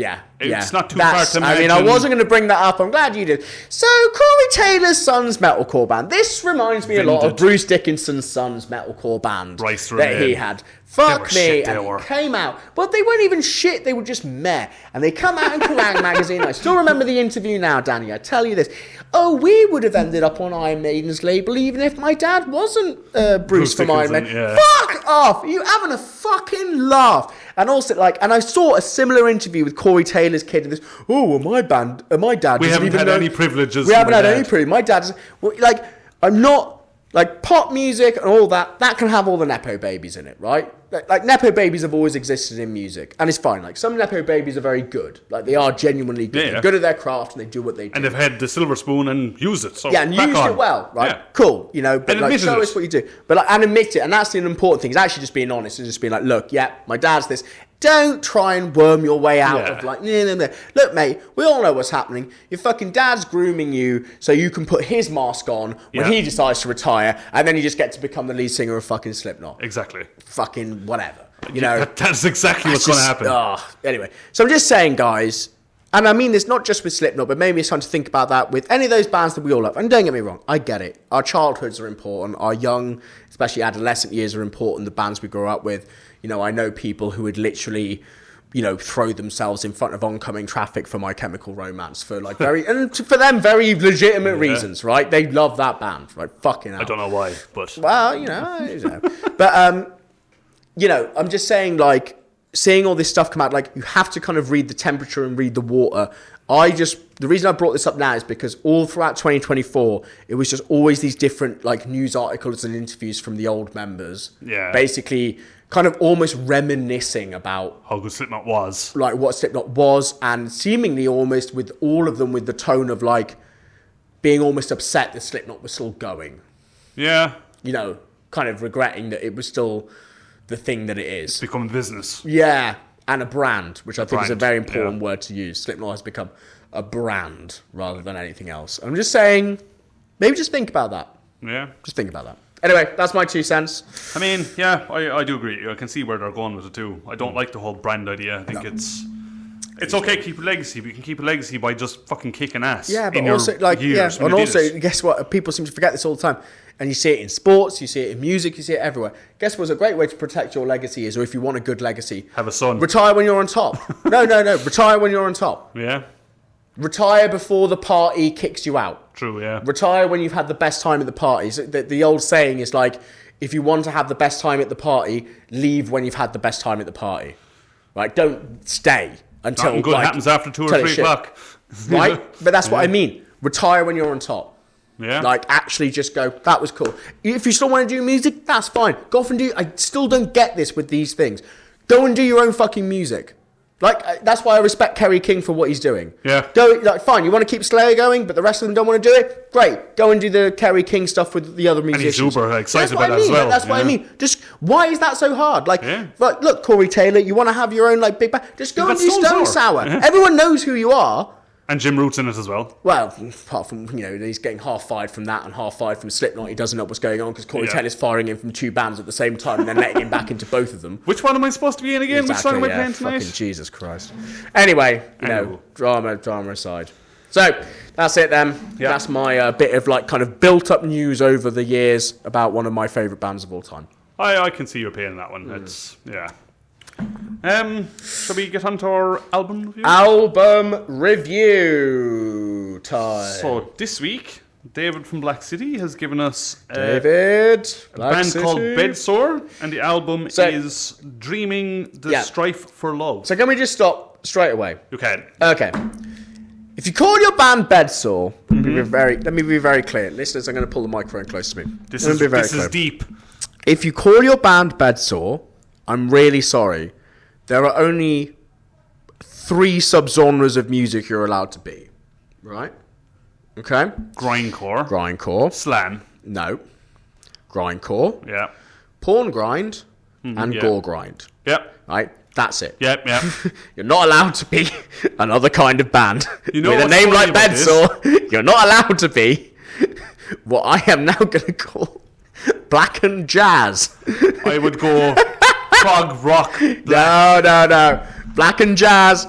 Speaker 2: It's not too far to imagine.
Speaker 3: I mean, I wasn't going to bring that up. I'm glad you did. So, Corey Taylor's son's metalcore band. This reminds me a lot of Bruce Dickinson's son's metalcore band that he had. Fuck me, and it came out. But they weren't even shit, they were just meh. And they come out in Kerrang! Magazine. I still remember the interview now, Danny. I tell you this. Oh, we would have ended up on Iron Maiden's label even if my dad wasn't Bruce from Iron Maiden.
Speaker 2: Yeah.
Speaker 3: Fuck off! Are you having a fucking laugh? And also, like, and I saw a similar interview with Corey Taylor's kid. And this, oh, well, my dad.
Speaker 2: We haven't had any privileges.
Speaker 3: We haven't had any privilege. My dad's, well, like, I'm not. Like, pop music and all that can have all the Nepo babies in it, right? Like, Nepo babies have always existed in music, and it's fine. Like, some Nepo babies are very good. Like, they are genuinely good. They're good at their craft, and they do what they do.
Speaker 2: And they've had the silver spoon and used it, so
Speaker 3: and used it well, right? Yeah. Cool, you know, but, like, show us what you do. But, like, and admit it, and that's the important thing. It's actually just being honest and just being like, look, my dad's this. Don't try and worm your way out of like, no. Look, mate, we all know what's happening. Your fucking dad's grooming you so you can put his mask on when he decides to retire, and then you just get to become the lead singer of fucking Slipknot.
Speaker 2: Exactly.
Speaker 3: Fucking whatever. You know,
Speaker 2: that's exactly what's going to happen.
Speaker 3: Anyway, so I'm just saying, guys, and I mean this not just with Slipknot, but maybe it's time to think about that with any of those bands that we all love. And don't get me wrong, I get it. Our childhoods are important. Our young, especially adolescent years are important. The bands we grew up with. You know, I know people who would literally, you know, throw themselves in front of oncoming traffic for My Chemical Romance for like for them very legitimate reasons, right? They love that band, right? Fucking hell.
Speaker 2: I don't know why, but
Speaker 3: well, you know. But you know, I'm just saying, like, seeing all this stuff come out, like, you have to kind of read the temperature and read the water. The reason I brought this up now is because all throughout 2024, it was just always these different, like, news articles and interviews from the old members.
Speaker 2: Yeah.
Speaker 3: Basically, kind of almost reminiscing about
Speaker 2: how good Slipknot was.
Speaker 3: Like, what Slipknot was, and seemingly almost with all of them with the tone of, like, being almost upset that Slipknot was still going.
Speaker 2: Yeah.
Speaker 3: You know, kind of regretting that it was still the thing that it is.
Speaker 2: It's become business.
Speaker 3: Yeah. And a brand, which I think is a very important word to use. Slipknot has become a brand rather than anything else. I'm just saying, maybe just think about that.
Speaker 2: Yeah.
Speaker 3: Just think about that. Anyway, that's my 2 cents.
Speaker 2: I mean, yeah, I do agree. I can see where they're going with it too. I don't like the whole brand idea. I think it's It's okay to keep a legacy, but you can keep a legacy by just fucking kicking ass.
Speaker 3: Yeah, but
Speaker 2: in
Speaker 3: also,
Speaker 2: your
Speaker 3: like,
Speaker 2: years
Speaker 3: yeah,
Speaker 2: when
Speaker 3: and
Speaker 2: you did
Speaker 3: also,
Speaker 2: it.
Speaker 3: guess what? People seem to forget this all the time. And you see it in sports, you see it in music, you see it everywhere. Guess what's a great way to protect your legacy is, or if you want a good legacy,
Speaker 2: Have a son.
Speaker 3: retire when you're on top. No. Retire when you're on top.
Speaker 2: Yeah,
Speaker 3: Retire before the party kicks you out.
Speaker 2: true, yeah.
Speaker 3: Retire when you've had the best time at the party. So the old saying is like, if you want to have the best time at the party, leave when you've had the best time at the party. Right? Don't stay until
Speaker 2: Nothing good happens after 2 or
Speaker 3: until it's
Speaker 2: 3
Speaker 3: shit.
Speaker 2: o'clock.
Speaker 3: Right? But that's what I mean. Retire when you're on top.
Speaker 2: Yeah.
Speaker 3: Like, actually just go, that was cool. If you still want to do music, that's fine. Go off and do... I still don't get this with these things. Go and do your own fucking music. Like, that's why I respect Kerry King for what he's doing.
Speaker 2: Yeah.
Speaker 3: Go, like, fine, you want to keep Slayer going, but the rest of them don't want to do it? Great. Go and do the Kerry King stuff with the other musicians.
Speaker 2: he's uber excited
Speaker 3: That's what
Speaker 2: about
Speaker 3: I
Speaker 2: that as
Speaker 3: mean.
Speaker 2: well,
Speaker 3: That's what I
Speaker 2: yeah.
Speaker 3: mean. Just, why is that so hard? Like,
Speaker 2: Yeah.
Speaker 3: like, look, Corey Taylor, you want to have your own, like, big band? Just go
Speaker 2: You've
Speaker 3: and
Speaker 2: got
Speaker 3: do
Speaker 2: Stone
Speaker 3: Stone
Speaker 2: Sour.
Speaker 3: Sour.
Speaker 2: Yeah.
Speaker 3: Everyone knows who you are.
Speaker 2: And Jim Root's in it as well.
Speaker 3: Well, apart from, he's getting half fired from that and half fired from Slipknot. He doesn't know what's going on because Corey
Speaker 2: Yeah.
Speaker 3: Taylor's firing him from 2 bands at the same time and then letting him back into both of them.
Speaker 2: Which one am I supposed to be in again? Which song am I
Speaker 3: yeah,
Speaker 2: playing tonight?
Speaker 3: fucking Jesus Christ. Anyway,
Speaker 2: Anywho.
Speaker 3: drama aside. So, that's it then.
Speaker 2: Yeah.
Speaker 3: That's my bit of, like, kind of built-up news over the years about one of my favourite bands of all time.
Speaker 2: I can see your pain in that one. It's, yeah. Shall we get on to our album review?
Speaker 3: Album review time.
Speaker 2: So, this week, David from Black City has given us
Speaker 3: David,
Speaker 2: a band called Bedsore, and the album
Speaker 3: So-
Speaker 2: is Dreaming the
Speaker 3: Yeah.
Speaker 2: Strife for Love.
Speaker 3: So can we just stop straight away?
Speaker 2: You can.
Speaker 3: Okay. If you call your band Bedsore,
Speaker 2: Mm-hmm.
Speaker 3: let me be very clear. Listeners, I'm going to pull the microphone close to me.
Speaker 2: This
Speaker 3: Let me
Speaker 2: is
Speaker 3: be very
Speaker 2: this
Speaker 3: clear.
Speaker 2: is deep.
Speaker 3: If you call your band Bedsore, I'm really sorry. There are only 3 subgenres of music you're allowed to be. Right? Okay?
Speaker 2: Grindcore.
Speaker 3: Grindcore.
Speaker 2: Slam.
Speaker 3: No. Grindcore.
Speaker 2: Yeah.
Speaker 3: Porn grind. And
Speaker 2: yeah.
Speaker 3: gore grind.
Speaker 2: Yep.
Speaker 3: Right? That's it.
Speaker 2: Yep. Yep.
Speaker 3: You're not allowed to be another kind of band.
Speaker 2: You know
Speaker 3: with a
Speaker 2: what's
Speaker 3: name
Speaker 2: funny
Speaker 3: like
Speaker 2: about this?
Speaker 3: Bedsore, you're not allowed to be what I am now going to call black and jazz.
Speaker 2: I would go prog rock.
Speaker 3: No. Black and jazz.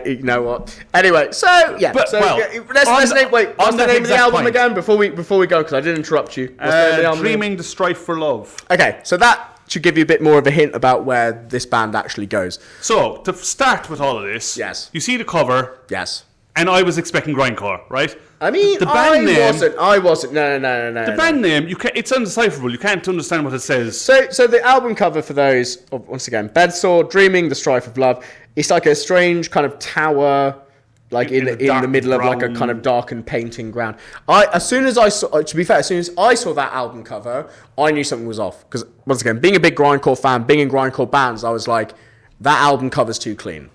Speaker 3: You know what? Anyway, so yeah.
Speaker 2: But,
Speaker 3: so
Speaker 2: well,
Speaker 3: let's name. Wait, what's
Speaker 2: on
Speaker 3: the
Speaker 2: that
Speaker 3: name of the
Speaker 2: exact
Speaker 3: album
Speaker 2: point.
Speaker 3: again? Before we go, because I did interrupt you. What's the name of the album?
Speaker 2: Dreaming the Strife for Love.
Speaker 3: Okay, so that should give you a bit more of a hint about where this band actually goes.
Speaker 2: So, to start with all of this,
Speaker 3: Yes.
Speaker 2: you see the cover,
Speaker 3: Yes.
Speaker 2: and I was expecting grindcore, right?
Speaker 3: I mean,
Speaker 2: The band name-
Speaker 3: I wasn't. No.
Speaker 2: The band name, it's undecipherable. You can't understand what it says.
Speaker 3: So the album cover for those, once again, Bedsore, Dreaming the Strife of Love. It's like a strange kind of tower, like in
Speaker 2: a
Speaker 3: the
Speaker 2: dark
Speaker 3: middle of like a
Speaker 2: brown-
Speaker 3: kind of darkened painting ground. As soon as I saw that album cover, I knew something was off. Because once again, being a big grindcore fan, being in grindcore bands, I was like, that album cover's too clean.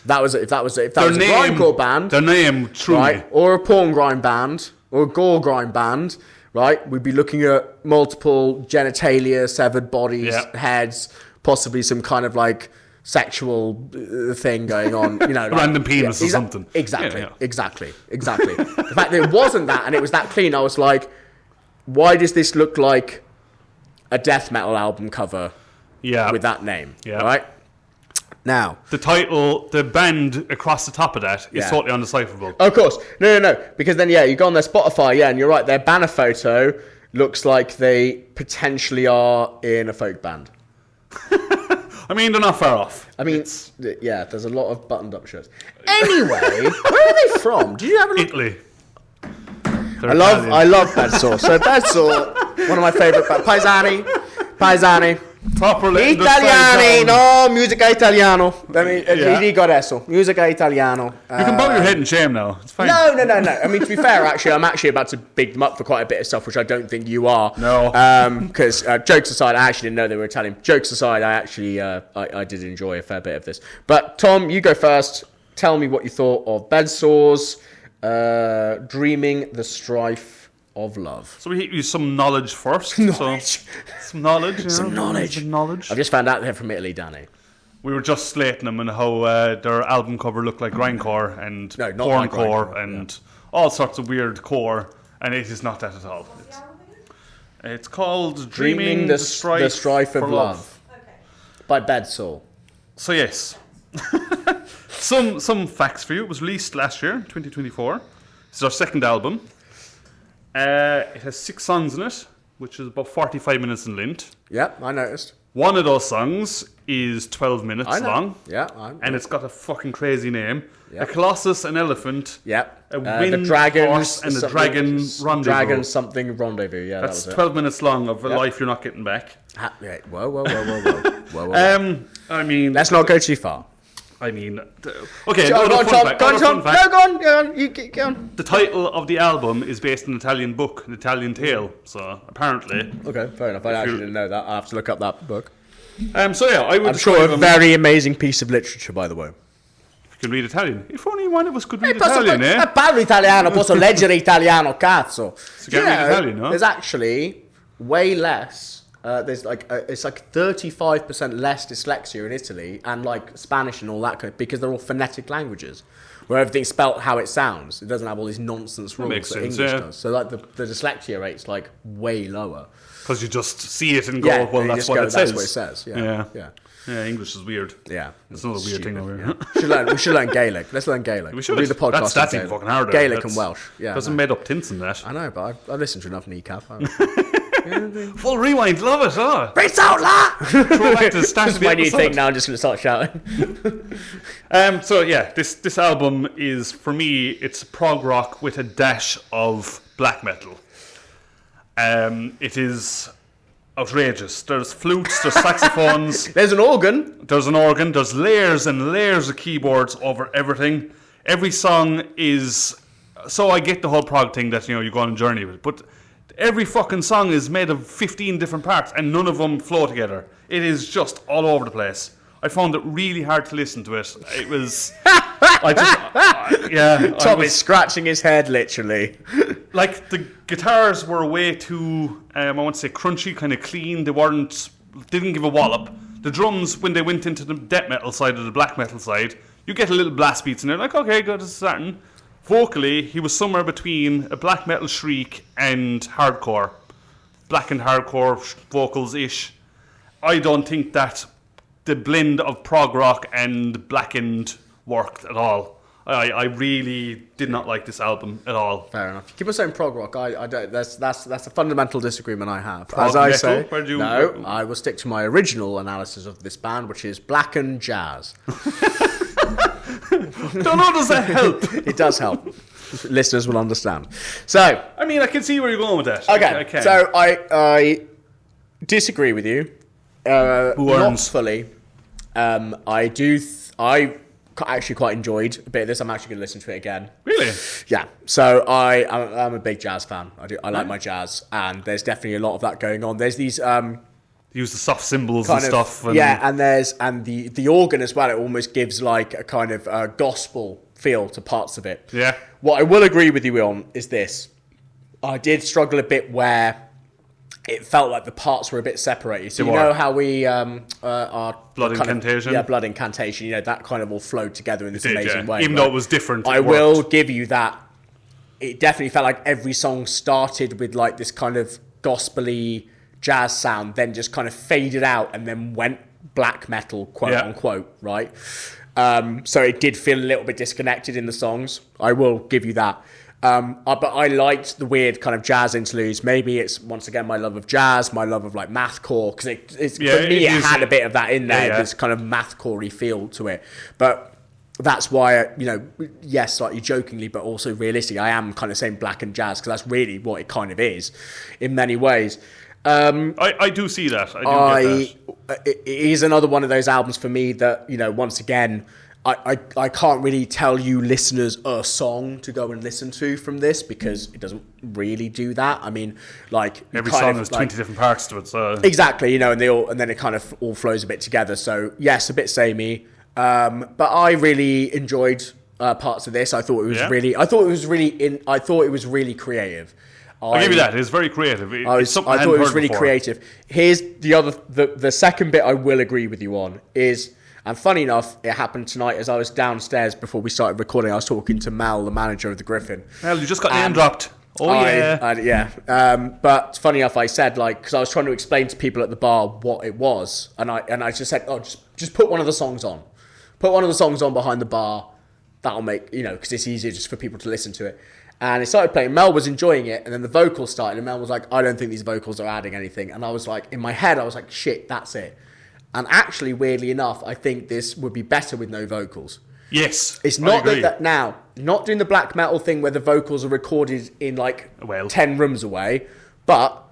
Speaker 3: That was a grindcore band.
Speaker 2: Their name, truly.
Speaker 3: Right, or a porn grind band, or a gore grind band, right? We'd be looking at multiple genitalia, severed bodies,
Speaker 2: Yeah.
Speaker 3: heads, possibly some kind of like sexual thing going on, you know, like,
Speaker 2: Random penis or something.
Speaker 3: Exactly,
Speaker 2: Yeah.
Speaker 3: exactly. The fact that it wasn't that and it was that clean, I was like, why does this look like a death metal album cover
Speaker 2: Yeah.
Speaker 3: with that name?
Speaker 2: Yeah.
Speaker 3: Right? Now,
Speaker 2: The title, the band across the top of that is
Speaker 3: Yeah.
Speaker 2: totally undecipherable.
Speaker 3: of course. No. Because then, you go on their Spotify, and you're right, their banner photo looks like they potentially are in a folk band.
Speaker 2: I mean, they're not far off.
Speaker 3: I mean, there's a lot of buttoned up shirts. Anyway, where are they from? Did you have a look?
Speaker 2: Italy.
Speaker 3: I love Bedsore. So Bedsore, one of my favourite bands. Paesani.
Speaker 2: Properly.
Speaker 3: Italiani, no, musica italiano.
Speaker 2: Yeah.
Speaker 3: Dico adesso, musica italiano.
Speaker 2: You can bow your head in shame now. It's fine.
Speaker 3: No. I mean, to be fair, I'm actually about to big them up for quite a bit of stuff, which I don't think you are.
Speaker 2: No.
Speaker 3: Because jokes aside, I actually didn't know they were Italian. Jokes aside, I actually I did enjoy a fair bit of this. But Tom, you go first. Tell me what you thought of Bedsore's Dreaming the Strife of Love.
Speaker 2: So we use some knowledge first.
Speaker 3: Knowledge.
Speaker 2: So, some knowledge.
Speaker 3: Some knowledge. I've just found out they're from Italy, Danny.
Speaker 2: We were just slating them and how their album cover looked like grindcore and
Speaker 3: No, not like
Speaker 2: porncore
Speaker 3: grindcore,
Speaker 2: and all sorts of weird core, and it is not that at all. It's called Dreaming the Strife
Speaker 3: of
Speaker 2: for
Speaker 3: Love.
Speaker 4: Okay.
Speaker 3: By Bedsore.
Speaker 2: So yes. Some facts for you. It was released last year, 2024. It's our second album. It has 6 songs in it, which is about 45 minutes in length.
Speaker 3: Yeah, I noticed.
Speaker 2: One of those songs is 12 minutes long.
Speaker 3: Yeah,
Speaker 2: and it's got a fucking crazy name.
Speaker 3: Yep.
Speaker 2: A colossus, an elephant,
Speaker 3: Yep.
Speaker 2: a wind
Speaker 3: the dragons,
Speaker 2: horse, and a dragon rendezvous.
Speaker 3: Dragon something rendezvous, yeah.
Speaker 2: That's
Speaker 3: that was
Speaker 2: 12 minutes long of a life you're not getting back.
Speaker 3: Yeah. Whoa.
Speaker 2: I mean...
Speaker 3: Let's not go too far.
Speaker 2: I mean... Okay,
Speaker 3: Go on, Tom. Go on. You go on.
Speaker 2: The title of the album is based on an Italian book, an Italian tale. So, apparently...
Speaker 3: Okay, fair enough. I actually didn't know that. I'll have to look up that book.
Speaker 2: So yeah, I would...
Speaker 3: I'm sure a very amazing piece of literature, by the way.
Speaker 2: Can read Italian. If only one of us could read Italian, eh?
Speaker 3: Parlo italiano, posso leggere italiano, cazzo.
Speaker 2: So you can't read Italian, no?
Speaker 3: There's actually way less. There's it's like 35% less dyslexia in Italy and like Spanish and all that because they're all phonetic languages, where everything's spelt how it sounds. It doesn't have all these nonsense rules that English does. So like the dyslexia rate's like way lower.
Speaker 2: Because you just see it and go, well, that's what it says.
Speaker 3: That's what it says. Yeah,
Speaker 2: English is weird.
Speaker 3: Yeah,
Speaker 2: it's another weird thing over here.
Speaker 3: We should learn Gaelic. Let's learn Gaelic.
Speaker 2: We should
Speaker 3: do the podcast.
Speaker 2: That's even fucking harder.
Speaker 3: Gaelic and Welsh. Yeah,
Speaker 2: there's some made up tints in that.
Speaker 3: I know, but I listened to enough kneecap.
Speaker 2: Full rewind, love it. Oh.
Speaker 3: It's out loud.
Speaker 2: Throw back to the start of the
Speaker 3: my new
Speaker 2: episode.
Speaker 3: thing now. I'm just going to start shouting.
Speaker 2: So yeah, this album is, for me, it's prog rock with a dash of black metal. It is outrageous. There's flutes, there's saxophones.
Speaker 3: There's an organ.
Speaker 2: There's layers and layers of keyboards over everything. Every song is... So I get the whole prog thing that, you go on a journey with, but every fucking song is made of 15 different parts and none of them flow together. It is just all over the place. I found it really hard to listen to it. It was...
Speaker 3: Tom is scratching his head, literally.
Speaker 2: Like, the guitars were way too, I want to say crunchy, kind of clean. Didn't give a wallop. The drums, when they went into the death metal side or the black metal side, you get a little blast beats in there, like, okay, good, it's starting. Vocally, he was somewhere between a black metal shriek and hardcore. Blackened hardcore vocals-ish. I don't think that the blend of prog rock and blackened worked at all. I really did not like this album at all.
Speaker 3: Fair enough. Keep on saying prog rock. I don't. That's a fundamental disagreement I have.
Speaker 2: Prog
Speaker 3: As I
Speaker 2: metal?
Speaker 3: say,
Speaker 2: No,
Speaker 3: I will stick to my original analysis of this band, which is blackened jazz.
Speaker 2: Don't know, does that help?
Speaker 3: It does help. Listeners will understand. So,
Speaker 2: I mean, I can see where you're going with that.
Speaker 3: Okay, so I disagree with you. Not fully. I actually quite enjoyed a bit of this. I'm actually going to listen to it again.
Speaker 2: Really?
Speaker 3: Yeah. So I'm a big jazz fan. I like my jazz, and there's definitely a lot of that going on. There's these
Speaker 2: use the soft cymbals and stuff.
Speaker 3: And the organ as well. It almost gives like a kind of gospel feel to parts of it.
Speaker 2: Yeah.
Speaker 3: What I will agree with you on is this. I did struggle a bit where it felt like the parts were a bit separated. So know how we are
Speaker 2: Blood Incantation?
Speaker 3: Blood Incantation. That kind of all flowed together in this amazing way.
Speaker 2: Even though it was different.
Speaker 3: I will give you that. It definitely felt like every song started with like this kind of gospel-y jazz sound, then just kind of faded out and then went black metal, quote unquote, right? So it did feel a little bit disconnected in the songs. I will give you that. But I liked the weird kind of jazz interludes. Maybe it's, once again, my love of jazz, my love of like mathcore, because it had a bit of that in there, this kind of mathcore-y feel to it. But that's why, yes, slightly jokingly, but also realistically, I am kind of saying black and jazz, because that's really what it kind of is in many ways.
Speaker 2: I do see that. I do get that.
Speaker 3: It is another one of those albums for me that, once again, I can't really tell you listeners a song to go and listen to from this, because it doesn't really do that. I mean, like
Speaker 2: every song has 20 different parts to it, so
Speaker 3: exactly, and then it kind of all flows a bit together. So yes, a bit samey, but I really enjoyed parts of this. I thought it was really creative.
Speaker 2: I'll give you that. It's very creative.
Speaker 3: I thought it was really creative. Here's the second bit I will agree with you on is. And funny enough, it happened tonight as I was downstairs before we started recording. I was talking to Mel, the manager of the Gryphon.
Speaker 2: Mel, you just got name dropped.
Speaker 3: But funny enough, I said, because I was trying to explain to people at the bar what it was. And I just said, just put one of the songs on. put one of the songs on behind the bar. That'll make, because it's easier just for people to listen to it. And it started playing. Mel was enjoying it, and then the vocals started, and Mel was like, I don't think these vocals are adding anything. And I was like, in my head, I was like, shit, that's it. And actually, weirdly enough, I think this would be better with no vocals.
Speaker 2: Yes,
Speaker 3: it's not that now, not doing the black metal thing where the vocals are recorded in 10 rooms away, but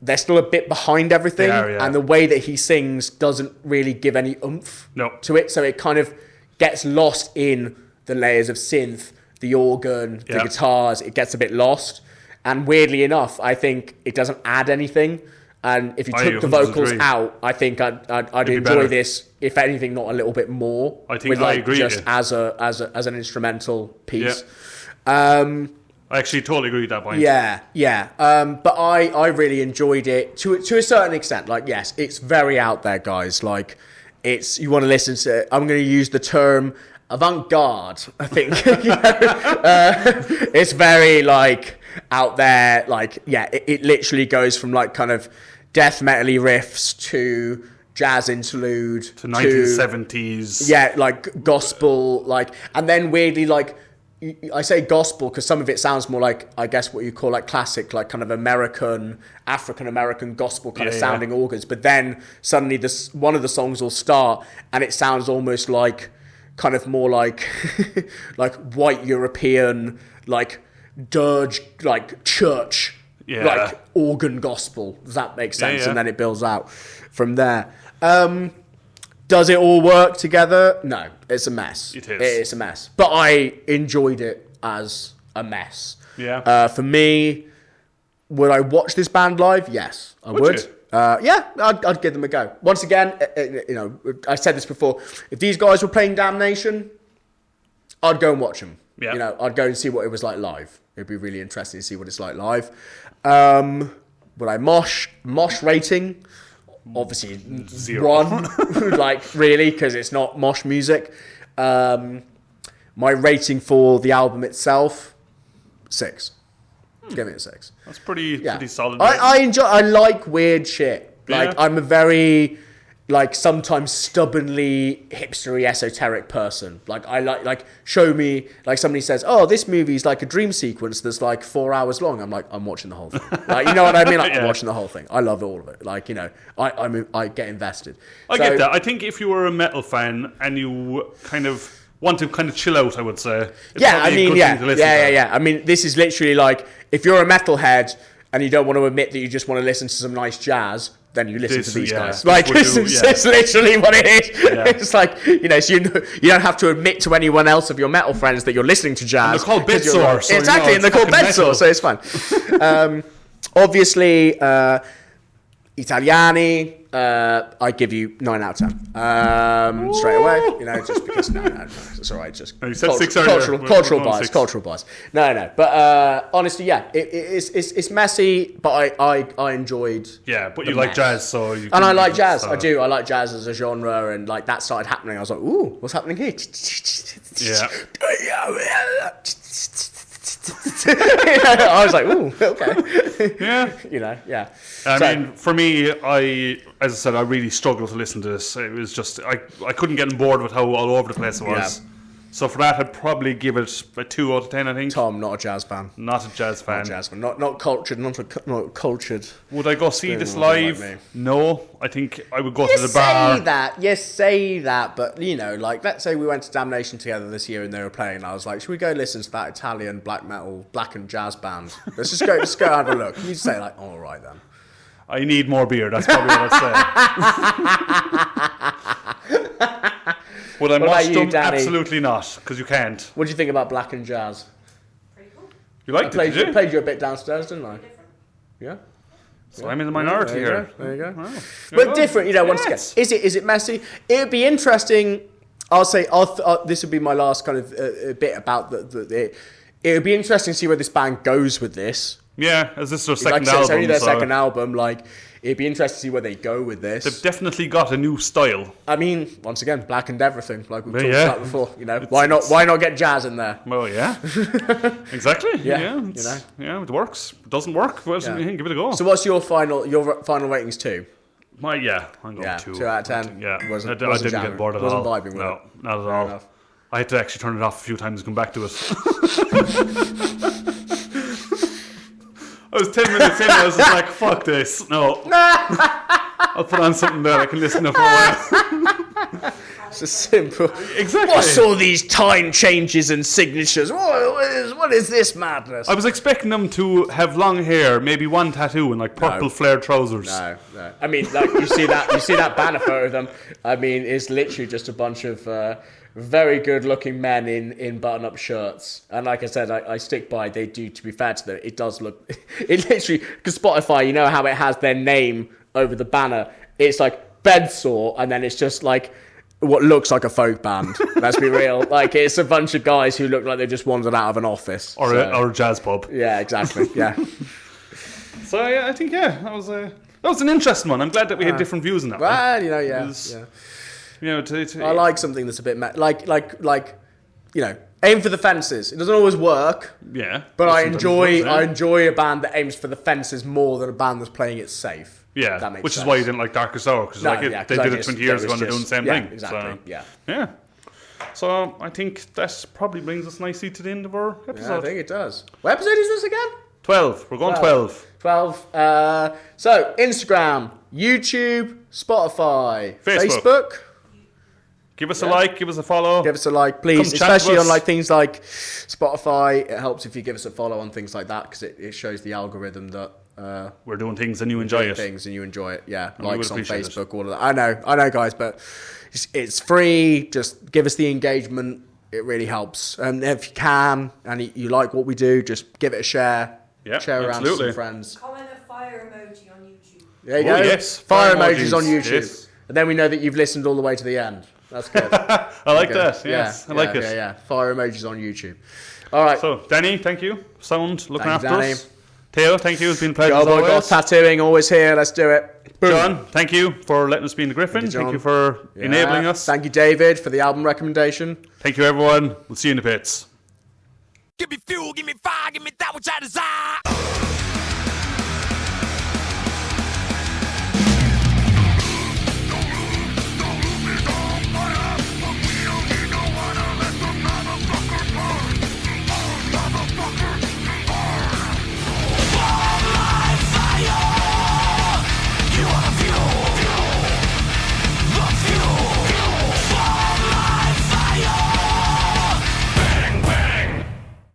Speaker 3: they're still a bit behind everything, and the way that he sings doesn't really give any oomph to it, so it kind of gets lost in the layers of synth, the organ, the guitars. It gets a bit lost, and weirdly enough, I think it doesn't add anything. And if you took the vocals out, I think I'd enjoy this. If anything, not a little bit more.
Speaker 2: I think I agree.
Speaker 3: Just as an instrumental piece.
Speaker 2: I actually totally agree with that point.
Speaker 3: Yeah. But I really enjoyed it to a certain extent. Yes, it's very out there, guys. You want to listen to it. I'm going to use the term avant-garde. I think it's very out there. It literally goes from kind of death metal-y riffs to jazz interlude
Speaker 2: to 1970s.
Speaker 3: Gospel, and then weirdly, I say gospel because some of it sounds more like, I guess, what you call classic, kind of African American gospel kind of sounding organs. But then suddenly one of the songs will start and it sounds almost kind of more like white European, dirge, church, organ gospel. Does that make sense? And then it builds out from there. Does it all work together? No, it's a mess.
Speaker 2: It is.
Speaker 3: It's a mess. But I enjoyed it as a mess.
Speaker 2: Yeah.
Speaker 3: For me, would I watch this band live? Yes, I would. I'd give them a go. Once again, I said this before. If these guys were playing Damnation, I'd go and watch them.
Speaker 2: Yeah.
Speaker 3: I'd go and see what it was like live. It'd be really interesting to see what it's like live. Would I mosh rating? Obviously
Speaker 2: 0.
Speaker 3: 1, really, because it's not mosh music. My rating for the album itself, 6. Give me a 6.
Speaker 2: That's pretty solid.
Speaker 3: I like weird shit. I'm a very sometimes stubbornly hipstery esoteric person. I like show me, somebody says, oh, this movie's a dream sequence that's 4 hours long. I'm watching the whole thing. You know what I mean? I'm watching the whole thing. I love all of it. I get invested.
Speaker 2: I get that. I think if you were a metal fan and you kind of want to kind of chill out, I would say. I mean, this is literally if you're a metalhead and you don't want to admit that you just want to listen to some nice jazz, then you listen to these guys. It's literally what it is. Yeah. It's so you don't have to admit to anyone else of your metal friends that you're listening to jazz. And they're called Bedsore.
Speaker 3: So exactly, and they're called Bedsore, so it's fine. Obviously, Italiani, I give you 9 out of 10. Straight away, just because no, it's all right. Just
Speaker 2: you said
Speaker 3: cultural bias. No. But honestly, it's messy, but I enjoyed.
Speaker 2: Yeah, but you like jazz, so you.
Speaker 3: And I like jazz. I do. I like jazz as a genre, and that started happening. I was like, ooh, what's happening here?
Speaker 2: Yeah.
Speaker 3: I was like, ooh, okay.
Speaker 2: Yeah. I mean, for me, as I said, I really struggled to listen to this. It was just, I couldn't get on board with how all over the place it was. Yeah. So for that, I'd probably give it a 2 out of 10, I think.
Speaker 3: Tom, not a jazz fan.
Speaker 2: Not a jazz fan.
Speaker 3: Not cultured, not cultured.
Speaker 2: Would I go see this live? No. I think I would go to the bar.
Speaker 3: You say that, but let's say we went to Damnation together this year and they were playing, and I was like, should we go listen to that Italian black and jazz band? Let's just go have a look. You say all right then.
Speaker 2: I need more beer, that's probably what I'd say. Would I watch them? Danny? Absolutely not, because you can't.
Speaker 3: What do you think about black and jazz?
Speaker 4: Pretty cool.
Speaker 2: You liked it, did you?
Speaker 3: I played you a bit downstairs, didn't I? Yeah.
Speaker 2: So I'm in the minority here.
Speaker 3: There you go. Wow. But different, once again. Is it messy? It would be interesting. I'll say, this would be my last kind of bit about it would be interesting to see where this band goes with this.
Speaker 2: Yeah, as this is their second album.
Speaker 3: It's only their second album. It'd be interesting to see where they go with this.
Speaker 2: They've definitely got a new style.
Speaker 3: I mean, once again, blackened everything, we've talked about before. Why not get jazz in there?
Speaker 2: Well, yeah, exactly.
Speaker 3: Yeah,
Speaker 2: it works. It doesn't work. Well, give it a go.
Speaker 3: So, what's your final ratings too?
Speaker 2: I'm going
Speaker 3: Yeah,
Speaker 2: 2.
Speaker 3: 2 out of 10.
Speaker 2: Yeah, I
Speaker 3: Wasn't
Speaker 2: didn't
Speaker 3: jamming.
Speaker 2: get bored at
Speaker 3: Wasn't
Speaker 2: all.
Speaker 3: vibing with
Speaker 2: No,
Speaker 3: it.
Speaker 2: not at
Speaker 3: Fair
Speaker 2: all.
Speaker 3: enough.
Speaker 2: I had to actually turn it off a few times and come back to it. I was 10 minutes in, I was just like, fuck this. No. I'll put on something that I can listen to for a while.
Speaker 3: It's a simple.
Speaker 2: Exactly.
Speaker 3: What's all these time changes and signatures? What is this madness?
Speaker 2: I was expecting them to have long hair, maybe one tattoo, and like purple flared trousers.
Speaker 3: No. I mean, like you see that banner photo of them. I mean, it's literally just a bunch of very good-looking men in button-up shirts. And like I said, I stick by. They do. To be fair to them, it does look. It literally, because Spotify, you know how it has their name over the banner. It's like Bedsore, and then it's just like what looks like a folk band. Let's be real. Like, it's a bunch of guys who look like they just wandered out of an office.
Speaker 2: Or a jazz pub.
Speaker 3: Yeah, exactly. Yeah.
Speaker 2: So yeah, I think that was an interesting one. I'm glad that we had different views on that one.
Speaker 3: Well, yeah.
Speaker 2: You know,
Speaker 3: I like something that's a bit like aim for the fences. It doesn't always work.
Speaker 2: Yeah.
Speaker 3: But I
Speaker 2: sometimes
Speaker 3: enjoy a band that aims for the fences more than a band that's playing it safe.
Speaker 2: Yeah,
Speaker 3: that makes
Speaker 2: which
Speaker 3: sense.
Speaker 2: is why you didn't like Darker Sour, because they did it 20 years ago and they're doing the same thing.
Speaker 3: Exactly.
Speaker 2: So, yeah. So I think that probably brings us nicely to the end of our episode.
Speaker 3: Yeah, I think it does. What episode is this again?
Speaker 2: 12. We're going 12.
Speaker 3: 12. So Instagram, YouTube, Spotify,
Speaker 2: Facebook. Give us a like, give us a follow.
Speaker 3: Give us a like, please.
Speaker 2: Come chat to
Speaker 3: Especially
Speaker 2: us.
Speaker 3: on like things like Spotify. It helps if you give us a follow on things like that, because it shows the algorithm that
Speaker 2: we're doing things and you enjoy it.
Speaker 3: Things and you enjoy it. Yeah,
Speaker 2: And we
Speaker 3: likes
Speaker 2: would
Speaker 3: on
Speaker 2: appreciate
Speaker 3: Facebook, all of that. I know, guys, but it's free. Just give us the engagement. It really helps. And if you can, and you like what we do, just give it a share.
Speaker 2: Yeah,
Speaker 3: share around to
Speaker 2: absolutely.
Speaker 3: some friends.
Speaker 4: Comment a fire emoji on YouTube.
Speaker 3: There you go.
Speaker 2: Yes,
Speaker 3: fire
Speaker 2: fire
Speaker 3: emojis on
Speaker 2: emojis,
Speaker 3: YouTube.
Speaker 2: yes.
Speaker 3: And then we know that you've listened all the way to the end. That's good.
Speaker 2: I like that. Yes, I like it.
Speaker 3: Yeah. Fire emojis on YouTube. All right.
Speaker 2: So, Danny, thank you. Sound, looking
Speaker 3: Thank you,
Speaker 2: after
Speaker 3: Danny.
Speaker 2: us. Theo, thank you. It's been a pleasure
Speaker 3: Go
Speaker 2: as
Speaker 3: boy,
Speaker 2: always.
Speaker 3: golf tattooing, always here. Let's do it. Boom.
Speaker 2: John, thank you for letting us be in the Gryphon.
Speaker 3: Thank you,
Speaker 2: Thank you
Speaker 3: John.
Speaker 2: for enabling us.
Speaker 3: Thank you, David, for the album recommendation.
Speaker 2: Thank you, everyone. We'll see you in the pits.
Speaker 1: Give me fuel, give me fire, give me that which I desire.